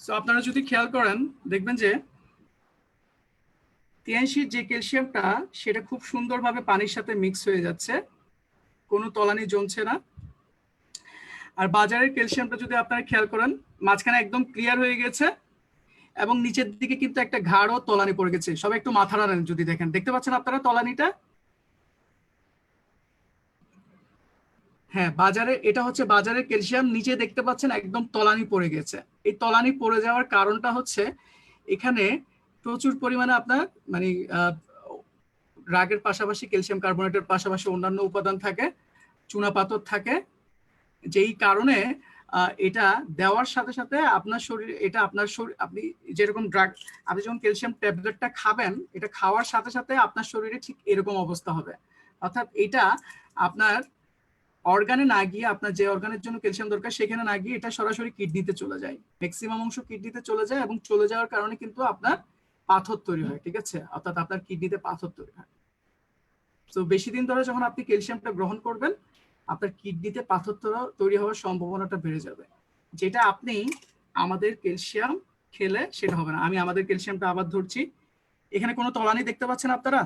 Speaker 1: সো আপনারা যদি খেয়াল করেন দেখবেন যে টিএনসির যে ক্যালসিয়ামটা সেটা খুব সুন্দরভাবে পানির সাথে মিক্স হয়ে যাচ্ছে, কোনো তলানি জমছে না। আর বাজারের ক্যালসিয়ামটা যদি আপনারা খেয়াল করেন মাঝখানে একদম ক্লিয়ার হয়ে গেছে এবং নিচের দিকে কিন্তু একটা ঘাড় ও তলানি পড়ে গেছে। সবাই একটু মাথা নাড়েন যদি দেখেন, দেখতে পাচ্ছেন আপনারা তলানিটা? হ্যাঁ, বাজারে এটা হচ্ছে বাজারের ক্যালসিয়াম, নিচে দেখতে পাচ্ছেন একদম তলানি পড়ে গেছে। এই তলানি পড়ে যাওয়ার কারণটা হচ্ছে এখানে প্রচুর পরিমাণে আপনার মানে রাগের পাশাপাশি ক্যালসিয়াম কার্বনেটের পাশাপাশি অন্যান্য উপাদান থাকে, চুনাপাথর থাকে, যেই কারণে এটা দেওয়ার সাথে সাথে আপনার শরীর, এটা আপনার শরীর, আপনি যেরকম ড্রাগ, আপনি যখন ক্যালসিয়াম ট্যাবলেটটা খাবেন এটা খাওয়ার সাথে সাথে আপনার শরীরে ঠিক এরকম অবস্থা হবে। অর্থাৎ এটা আপনার অর্গানে না গিয়ে, আপনার যে অর্গানের জন্য ক্যালসিয়াম দরকার সেখানে না গিয়ে এটা সরাসরি কিডনিতে চলে যায়, ম্যাক্সিমাম অংশ কিডনিতে চলে যায় এবং চলে যাওয়ার কারণে কিন্তু আপনার পাথর তৈরি হয়, ঠিক আছে। অর্থাৎ আপনার কিডনিতে পাথর তৈরি হয়। তো বেশি দিন ধরে যখন আপনি ক্যালসিয়ামটা গ্রহণ করবেন আপনার কিডনিতে পাথর তৈরি হওয়ার সম্ভাবনাটা বেড়ে যাবে, যেটা আপনি আমাদের ক্যালসিয়াম খেলে সেটা হবে না। আমি আমাদের ক্যালসিয়ামটা আবার ধরছি, এখানে কোনো তলানি দেখতে পাচ্ছেন আপনারা?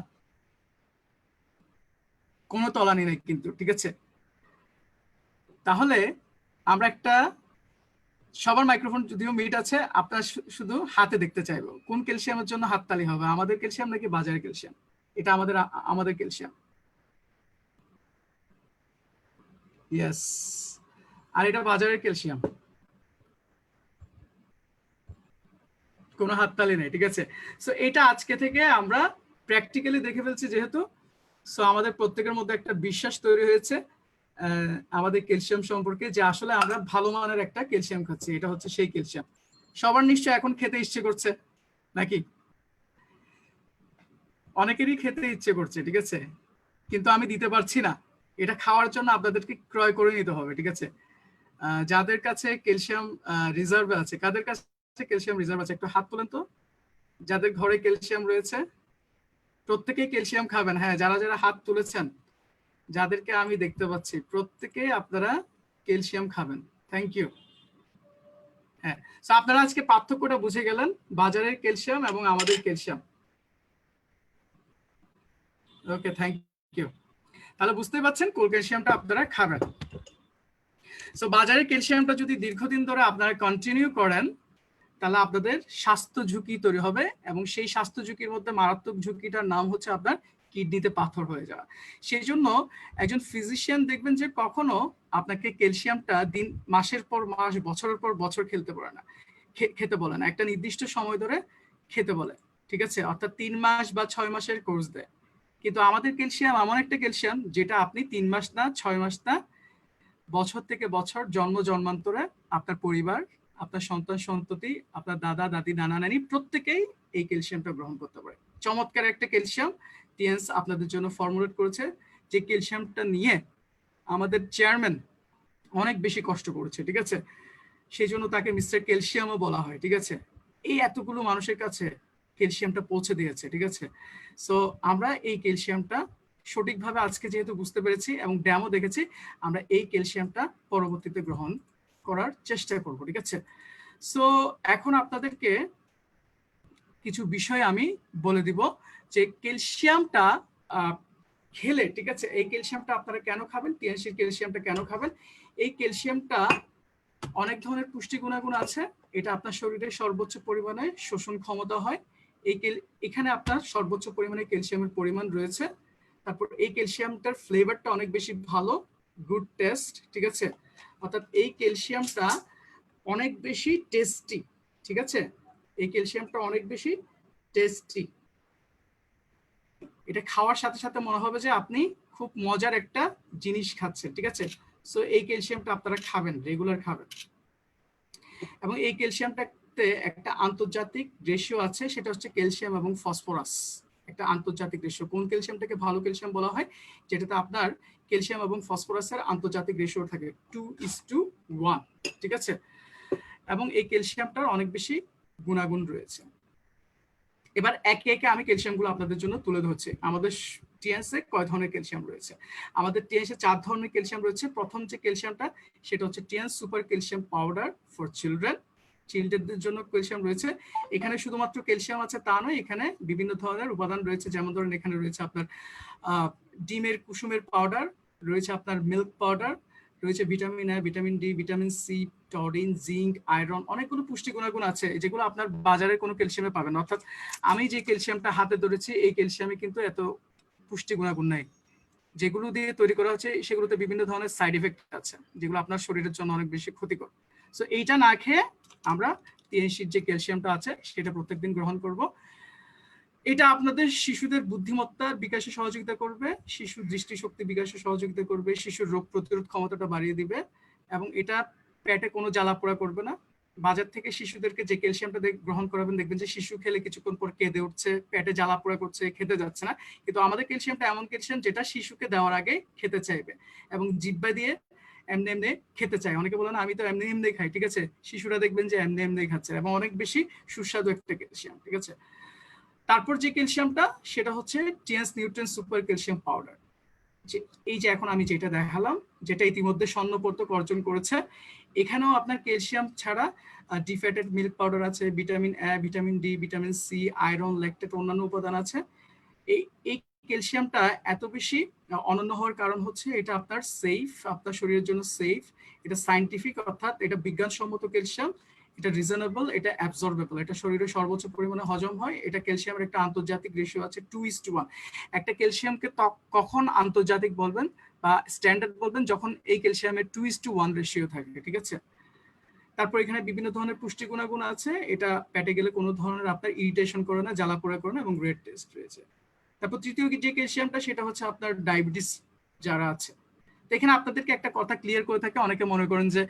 Speaker 1: কোনো তলানি নেই কিন্তু, ঠিক আছে। তাহলে আমরা একটা, সবার মাইক্রোফোন যদিও মিট আছে, আপনার শুধু হাতে দেখতে চাইবো কোন ক্যালসিয়ামের জন্য হাততালি হবে, আমাদের ক্যালসিয়াম নাকি বাজারের ক্যালসিয়াম? এটা আমাদের ক্যালসিয়াম। ইয়েস। আর এটা বাজারের ক্যালসিয়াম। কোনো হাততালি নেই, ঠিক আছে। সো এটা আজকে থেকে আমরা প্র্যাকটিক্যালি দেখে ফেলছি যেহেতু, সো আমাদের প্রত্যেকের মধ্যে একটা বিশ্বাস তৈরি হয়েছে আমাদের ক্যালসিয়াম সম্পর্কে, যে আসলে আমরা ভালো মানের একটা ক্যালসিয়াম খাচ্ছি, এটা হচ্ছে সেই ক্যালসিয়াম। সবার নিশ্চয় এখন খেতে ইচ্ছে করছে নাকি? অনেকেরই খেতে ইচ্ছে করছে, ঠিক আছে, কিন্তু আমি দিতে পারছি না। এটা খাওয়ার জন্য আপনাদেরকে ক্রয় করে নিতে হবে, ঠিক আছে। যাদের কাছে ক্যালসিয়াম রিজার্ভ আছে, কাদের কাছে ক্যালসিয়াম রিজার্ভ আছে একটু হাত তোলেন তো। যাদের ঘরে ক্যালসিয়াম রয়েছে প্রত্যেকেই ক্যালসিয়াম খাবেন। হ্যাঁ, যারা যারা হাত তুলেছেন, যাদেরকে আমি দেখতে পাচ্ছি প্রত্যেকেই আপনারা ক্যালসিয়াম খাবেন। Thank you. হ্যাঁ, সো আপনারা আজকে পার্থক্যটা বুঝে গেলেন বাজারের ক্যালসিয়াম এবং আমাদের ক্যালসিয়াম। Okay, thank you. তাহলে বুঝতেই পারছেন কোন ক্যালসিয়ামটা আপনারা খাবেন। সো বাজারের ক্যালসিয়ামটা যদি দীর্ঘদিন ধরে আপনারা কন্টিনিউ করেন তাহলে আপনাদের স্বাস্থ্য ঝুঁকি তৈরি হবে, এবং সেই স্বাস্থ্য ঝুঁকির মধ্যে মারাত্মক ঝুঁকিটার নাম হচ্ছে আপনার কিডনিতে পাথর হয়ে যাওয়া। সেই জন্য একজন ফিজিশিয়ান দেখবেন যে কখনো আপনাকে ক্যালসিয়ামটা দিন, মাসের পর মাস, বছরের পর বছর খেতে বলে না, একটা নির্দিষ্ট সময় ধরে খেতে বলে, ঠিক আছে। অর্থাৎ 3 মাস বা 6 মাসের কোর্স দেয়। কিন্তু আমাদের ক্যালসিয়াম এমন একটা ক্যালসিয়াম যেটা আপনি 3 মাস না, 6 মাস না, বছর থেকে বছর, জন্ম জন্মান্তরে আপনার পরিবার, আপনার সন্তান সন্ততি, আপনার দাদা দাদি, নানা নানি প্রত্যেকেই এই ক্যালসিয়ামটা গ্রহণ করতে পারে। চমৎকার একটা ক্যালসিয়াম টিএনস আপনাদের জন্য ফর্মুলেট করেছে, যে ক্যালসিয়ামটা নিয়ে আমাদের চেয়ারম্যান অনেক বেশি কষ্ট করেছে, ঠিক আছে, সেই জন্য তাকে মিস্টার ক্যালসিয়ামও বলা হয়, ঠিক আছে। এই এতগুলো মানুষের কাছে ক্যালসিয়ামটা পৌঁছে দিয়েছে, ঠিক আছে। সো আমরা এই ক্যালসিয়ামটা সঠিকভাবে আজকে যেহেতু বুঝতে পেরেছি এবং ড্যামও দেখেছি, আমরা এই ক্যালসিয়ামটা পরবর্তীতে গ্রহণ করার চেষ্টা করব, ঠিক আছে। সো এখন আপনাদেরকে কিছু বিষয় আমি বলে দিব যে ক্যালসিয়ামটা খেলে, ঠিক আছে, এই ক্যালসিয়ামটা আপনারা কেন খাবেন, টিএনসির ক্যালসিয়ামটা কেন খাবেন। এই ক্যালসিয়ামটা অনেক ধরনের পুষ্টি গুণাগুণ আছে, এটা আপনার শরীরে সর্বোচ্চ পরিমাণে শোষণ ক্ষমতা হয়। এখানে আপনার সর্বোচ্চ পরিমাণে ক্যালসিয়ামের পরিমাণ রয়েছে। তারপর এই ক্যালসিয়ামটার ফ্লেভারটা অনেক বেশি ভালো, গুড টেস্ট, ঠিক আছে। অর্থাৎ এই ক্যালসিয়ামটা অনেক বেশি টেস্টি, ঠিক আছে। এই ক্যালসিয়ামটা অনেক বেশি টেস্টি, এটা খাওয়ার সাথে সাথে মনে হবে যে আপনি খুব মজার একটা জিনিস খাচ্ছেন, ঠিক আছে। সো এই ক্যালসিয়ামটা আপনারা খাবেন, রেগুলার খাবেন। এবং এই ক্যালসিয়ামটাতে একটা আন্তর্জাতিক রেশিও আছে, সেটা হচ্ছে ক্যালসিয়াম এবং ফসফরাস, একটা আন্তর্জাতিক রেশিও। কোন ক্যালসিয়ামটাকে ভালো ক্যালসিয়াম বলা হয়, যেটাতে আপনার ক্যালসিয়াম এবং ফসফরাসের আন্তর্জাতিক রেশিও থাকে 2:1, ঠিক আছে। এবং এই ক্যালসিয়ামটার অনেক বেশি গুণাগুণ রয়েছে। এবার একে একে আমি ক্যালসিয়ামগুলো আপনাদের জন্য তুলে ধরছি। আমাদের টিএনসে কয় ধরনের ক্যালসিয়াম রয়েছে? আমাদের টিএনসে 4 ধরনের ক্যালসিয়াম রয়েছে। প্রথম যে ক্যালসিয়ামটা, সেটা হচ্ছে টিএনস super calcium powder for children. চিলড্রেনদের জন্য ক্যালসিয়াম রয়েছে। এখানে শুধুমাত্র ক্যালসিয়াম আছে তা নয়, এখানে বিভিন্ন ধরনের উপাদান রয়েছে। যেমন ধরেন এখানে রয়েছে আপনার ডিমের কুসুমের পাউডার, রয়েছে আপনার মিল্ক পাউডার, রয়েছে vitamin A, vitamin D, vitamin C, taurine, zinc, iron, অনেকগুলো পুষ্টি গুণাগুণ আছে যেগুলো আপনার বাজারে কোনো ক্যালসিয়ামে পাবেন। অর্থাৎ আমি যে ক্যালসিয়ামটা হাতে ধরেছি, এই ক্যালসিয়ামে কিন্তু এত পুষ্টি গুণাগুণ নাই। যেগুলো দিয়ে তৈরি করা হচ্ছে সেগুলোতে বিভিন্ন ধরনের সাইড এফেক্ট আছে, যেগুলো আপনার শরীরের জন্য অনেক বেশি ক্ষতিকর। সো এইটা না খেয়ে আমরা টিএনসির যে ক্যালসিয়ামটা আছে সেটা প্রত্যেকদিন গ্রহণ করব। এটা আপনাদের শিশুদের বুদ্ধিমত্তার বিকাশে সহযোগিতা করবে, শিশুর দৃষ্টিশক্তি বিকাশে সহযোগিতা করবে, শিশুর রোগ প্রতিরোধ ক্ষমতাটা বাড়িয়ে দিবে, এবং এটা পেটে কোনো জ্বালা পোড়া করবে না। বাজার থেকে শিশুদেরকে যে ক্যালসিয়ামটা গ্রহণ করাবেন, দেখবেন যে শিশু খেলে কিছুক্ষণ পর কেঁদে উঠছে, পেটে জ্বালা পোড়া করছে, খেতে যাচ্ছে না। কিন্তু আমাদের ক্যালসিয়ামটা এমন ক্যালসিয়াম যেটা শিশুকে দেওয়ার আগে খেতে চাইবে এবং জিহ্বা দিয়ে এমনি এমনি খেতে চায়। অনেকে বলে না আমি তো এমনি এমনি খাই, ঠিক আছে, শিশুরা দেখবেন যে এমনি এমনি খাচ্ছে এবং অনেক বেশি সুস্বাদু একটা ক্যালসিয়াম, ঠিক আছে। তারপর যে ক্যালসিয়ামটা, সেটা হচ্ছে টিএনস নিউট্রিয়েন্ট সুপার ক্যালসিয়াম পাউডার। এই যে এখন আমি যেটা দেখালাম, যেটা ইতিমধ্যে স্বর্ণপদক অর্জন করেছে, এখানেও আপনার ক্যালসিয়াম ছাড়া ডিফ্যাটেড মিল্ক পাউডার আছে, vitamin A, vitamin D, vitamin C, iron, lactate, অন্যান্য উপাদান আছে। এই ক্যালসিয়ামটা এত বেশি অনন্য হওয়ার কারণ হচ্ছে এটা আপনার সেফ, আপনার শরীরের জন্য সেফ, এটা সায়েন্টিফিক, অর্থাৎ এটা বিজ্ঞানসম্মত ক্যালসিয়াম, এটা রিজনেবল, এটা অ্যাবজর্বেবল, এটা শরীরে সর্বোচ্চ পরিমাণে হজম হয়। এটা ক্যালসিয়ামের একটা আন্তর্জাতিক রেশিও আছে 2:1। একটা ক্যালসিয়ামকে কখন আন্তর্জাতিক বলবেন বা স্ট্যান্ডার্ড বলবেন, যখন এই ক্যালসিয়ামের 2:1 রেশিও থাকে, ঠিক আছে। তারপর এখানে বিভিন্ন ধরনের পুষ্টি গুণাগুণ আছে, এটা পেটে গেলে কোনো ধরনের আপনার ইরিটেশন করে না, জ্বালা পোড়া করে না, এবং গ্রেট টেস্ট রয়েছে। তারপর তৃতীয় যে ক্যালসিয়ামটা, সেটা হচ্ছে আপনার ডায়াবেটিস যারা আছে। তো এখানে আপনাদেরকে একটা কথা ক্লিয়ার করে থাকে, অনেকে মনে করেন যে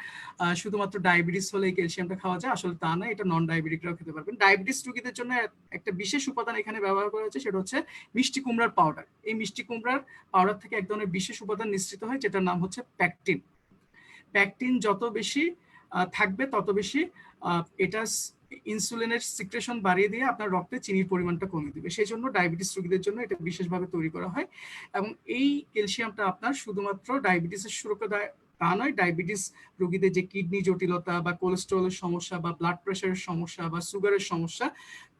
Speaker 1: শুধুমাত্র ডায়াবেটিস হলে এই ক্যালসিয়ামটা খাওয়া যায়, আসলে তা না, এটা নন ডায়াবেটিকরাও খেতে পারবেন। ডায়াবেটিস রোগীদের জন্য একটা বিশেষ উপাদান এখানে ব্যবহার করা হয়েছে, সেটা হচ্ছে মিষ্টি কুমড়ার পাউডার। এই মিষ্টি কুমড়ার পাউডার থেকে এক ধরনের বিশেষ উপাদান নিঃসৃত হয়, যেটার নাম হচ্ছে প্যাকটিন। প্যাকটিন যত বেশি থাকবে তত বেশি এটা ইনসুলিনের সিক্রেশন বাড়িয়ে দিয়ে আপনার রক্তে চিনির পরিমাণটা কমিয়ে দিবে। সেই জন্য ডায়াবেটিস রোগীদের জন্য এটা বিশেষভাবে তৈরি করা হয়। এবং এই ক্যালসিয়ামটা আপনার শুধুমাত্র ডায়াবেটিসের সুরক্ষা তা নয়, ডায়াবেটিস রোগীদের যে কিডনি জটিলতা বা কোলেস্টেরলের সমস্যা বা ব্লাড প্রেশারের সমস্যা বা সুগারের সমস্যা,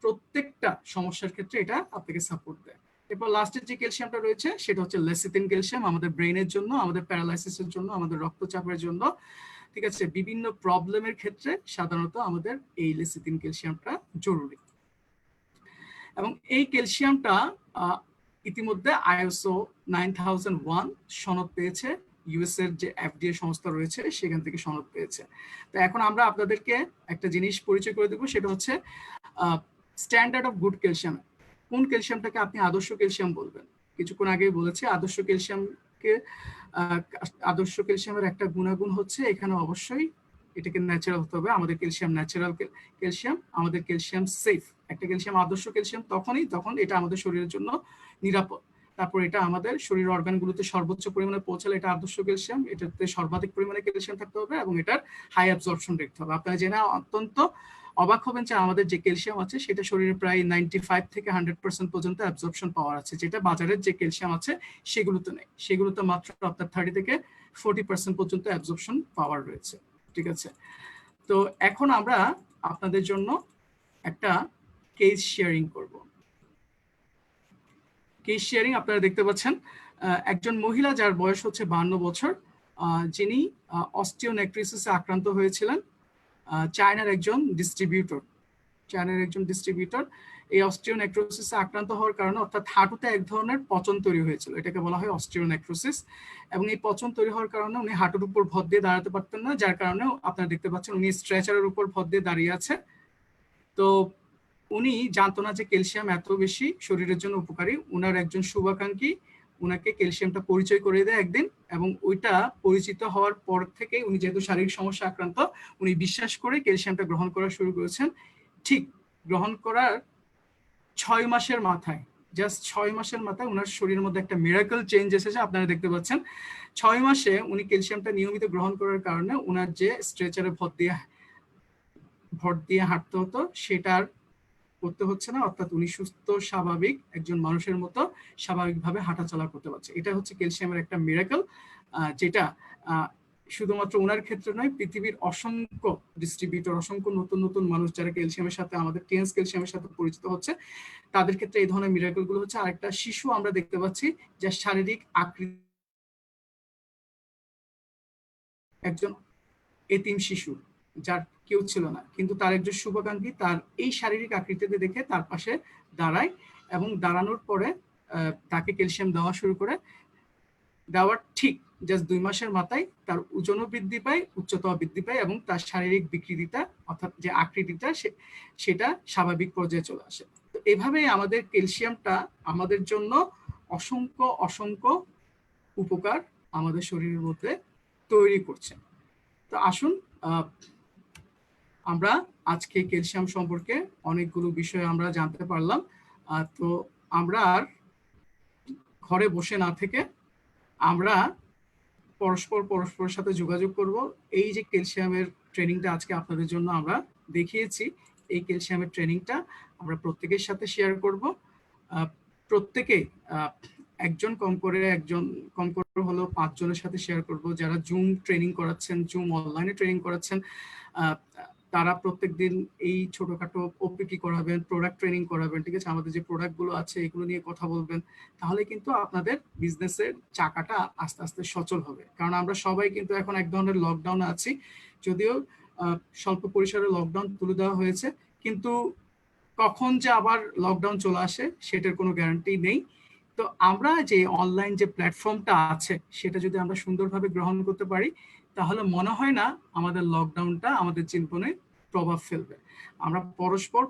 Speaker 1: প্রত্যেকটা সমস্যার ক্ষেত্রে এটা আপনাকে সাপোর্ট দেয়। এরপর লাস্টের যে ক্যালসিয়ামটা রয়েছে, সেটা হচ্ছে লেসিথিন ক্যালসিয়াম, আমাদের ব্রেনের জন্য, আমাদের প্যারালাইসিসের জন্য, আমাদের রক্তচাপের জন্য, ঠিক আছে, বিভিন্ন প্রবলেমের ক্ষেত্রে সাধারণত আমাদের এই লেসিথিন ক্যালসিয়ামটা জরুরি। এবং এই ক্যালসিয়ামটা ইতিমধ্যে আইএসও 9001 সনদ পেয়েছে, ইউএস এর যে এফডিএ সংস্থা রয়েছে সেখান থেকে সনদ পেয়েছে। তো এখন আমরা আপনাদেরকে একটা জিনিস পরিচয় করে দেবো, সেটা হচ্ছে স্ট্যান্ডার্ড অফ গুড ক্যালসিয়াম। কোন ক্যালসিয়ামটাকে আপনি আদর্শ ক্যালসিয়াম বলবেন? কিছুক্ষণ আগেই বলেছি, আদর্শ ক্যালসিয়ামকে আদর্শ ক্যালসিয়ামের একটা গুণাগুণ হচ্ছে এখানে অবশ্যই এটাকে ন্যাচারাল হতে হবে। আমাদের ক্যালসিয়াম ন্যাচারাল ক্যালসিয়াম, আমাদের ক্যালসিয়াম সেফ। একটা ক্যালসিয়াম আদর্শ ক্যালসিয়াম তখন এটা আমাদের শরীরের জন্য নিরাপদ। তারপর এটা আমাদের শরীরের অর্গানগুলোতে সর্বোচ্চ পরিমাণে পৌঁছালে এটা আদর্শ ক্যালসিয়াম, এটাতে সর্বাধিক পরিমাণে ক্যালসিয়াম থাকতে হবে এবং এটার হাই অ্যাবজর্পশন রেট হবে। আপনারা জেনে অত্যন্ত অবাক হবেন যে আমাদের যে ক্যালসিয়াম আছে সেটা শরীরে প্রায় 95 থেকে 100% পর্যন্ত অ্যাবজর্পশন পাওয়ার আছে, যেটা বাজারের যে ক্যালসিয়াম আছে সেগুলোতে নেই। সেগুলোতে মাত্র আপনার 30 থেকে 40% পর্যন্ত অ্যাবজর্পশন পাওয়ার রয়েছে। ঠিক আছে, তো এখন আমরা আপনাদের জন্য একটা কেস শেয়ারিং করব। কেস শেয়ারিং আপনারা দেখতে পাচ্ছেন, একজন মহিলা যার বয়স হচ্ছে 52 বছর, যিনি অস্টিওনেক্রিসিসে আক্রান্ত হয়েছিলেন। চায়নার একজন ডিস্ট্রিবিউটর এই অস্টিওনেক্রোসিসে আক্রান্ত হওয়ার কারণে, অর্থাৎ হাঁটুতে এক ধরনের পচন তৈরি হয়েছিল, এটাকে বলা হয় অস্টিওনেক্রোসিস। এবং এই পচন তৈরি হওয়ার কারণে উনি হাঁটুর উপর ভর দিয়ে দাঁড়াতে পারতেন না, যার কারণে আপনারা দেখতে পাচ্ছেন উনি স্ট্রেচারের উপর ভর দিয়ে দাঁড়িয়ে আছে। তো উনি জানতো না যে ক্যালসিয়াম এত বেশি শরীরের জন্য উপকারী। উনার একজন শুভাকাঙ্ক্ষী উনাকে ক্যালসিয়ামটা পরিচয় করে দেয় একদিন, এবং ওইটা পরিচিত হওয়ার পর থেকে উনি যেহেতু শারীরিক সমস্যা আক্রান্ত, উনি বিশ্বাস করে ক্যালসিয়ামটা গ্রহণ করা শুরু করেছেন। ঠিক গ্রহণ করার 6 মাসের মাথায়, জাস্ট 6 মাসের মাথায় ওনার শরীরের মধ্যে একটা মিরাকল চেঞ্জ এসেছে, আপনারা দেখতে পাচ্ছেন। 6 মাসে উনি ক্যালসিয়ামটা নিয়মিত গ্রহণ করার কারণে ওনার যে স্ট্রেচারে ভর দিয়ে হাঁটতে হতো সেটার করতে হচ্ছে না, অর্থাৎ উনি সুস্থ স্বাভাবিক একজন মানুষের মতো স্বাভাবিকভাবে হাঁটাচলা করতে পারছে। এটা হচ্ছে ক্যালসিয়ামের একটা মিরাকল, যেটা শুধুমাত্র ওনার ক্ষেত্রে নয়, পৃথিবীর অসংখ্য ডিস্ট্রিবিউটর, অসংখ্য নতুন নতুন মানুষ যারা ক্যালসিয়ামের সাথে, আমাদের টেন্স ক্যালসিয়ামের সাথে পরিচিত হচ্ছে, তাদের ক্ষেত্রে এই ধরনের মিরাকল গুলো হচ্ছে। আরেকটা শিশু আমরা দেখতে পাচ্ছি যার শারীরিক আকৃতি, একজন এতিম শিশু যার কেউ ছিল না, কিন্তু তার একজন শুভাকাঙ্ক্ষী তার এই শারীরিক আকৃতিতে দেখে তার পাশে দাঁড়ায়, এবং দাঁড়ানোর পরে তাকে ক্যালসিয়াম দেওয়া শুরু করে। দেওয়ার ঠিক জাস্ট 2 মাসের মাথায় তার ওজনও বৃদ্ধি পায়, উচ্চতাও বৃদ্ধি পায়, এবং তার শারীরিক বিকৃতিটা, অর্থাৎ যে আকৃতিটা সেটা স্বাভাবিক পর্যায়ে চলে আসে। তো এভাবেই আমাদের ক্যালসিয়ামটা আমাদের জন্য অসংখ্য অসংখ্য উপকার আমাদের শরীরের মধ্যে তৈরি করছে। তো আসুন আমরা আজকে ক্যালসিয়াম সম্পর্কে অনেকগুলো বিষয় আমরা জানতে পারলাম। তো আমরা আর ঘরে বসে না থেকে আমরা পরস্পরের সাথে যোগাযোগ করব। এই যে ক্যালসিয়ামের ট্রেনিংটা আজকে আপনাদের জন্য আমরা দেখিয়েছি, এই ক্যালসিয়ামের ট্রেনিংটা আমরা প্রত্যেকের সাথে শেয়ার করব। প্রত্যেকে একজন কম করে হলো 5 জনের সাথে শেয়ার করব, যারা জুম ট্রেনিং করাচ্ছেন, জুম অনলাইনে ট্রেনিং করাচ্ছেন। তারা প্রত্যেকদিন এই ছোটখাটো ওপিটি করাবেন, প্রোডাক্ট ট্রেনিং করাবেন। ঠিক আছে, আমাদের যে প্রোডাক্টগুলো আছে এগুলো নিয়ে কথা বলবেন, তাহলে কিন্তু আপনাদের বিজনেসের চাকাটা আস্তে আস্তে সচল হবে। কারণ আমরা সবাই কিন্তু এখন এক ধরনের লকডাউনে আছি, যদিও স্বল্প পরিসরে লকডাউন তুলে দেওয়া হয়েছে, কিন্তু কখন যে আবার লকডাউন চলে আসে সেটার কোনো গ্যারান্টি নেই। তো আমরা যে অনলাইন যে প্ল্যাটফর্মটা আছে সেটা যদি আমরা সুন্দরভাবে গ্রহণ করতে পারি, তাহলে মনে হয় না আমাদের লকডাউনটা আমাদের জীবনে প্রভাব ফেলবে। আমরা পরস্পর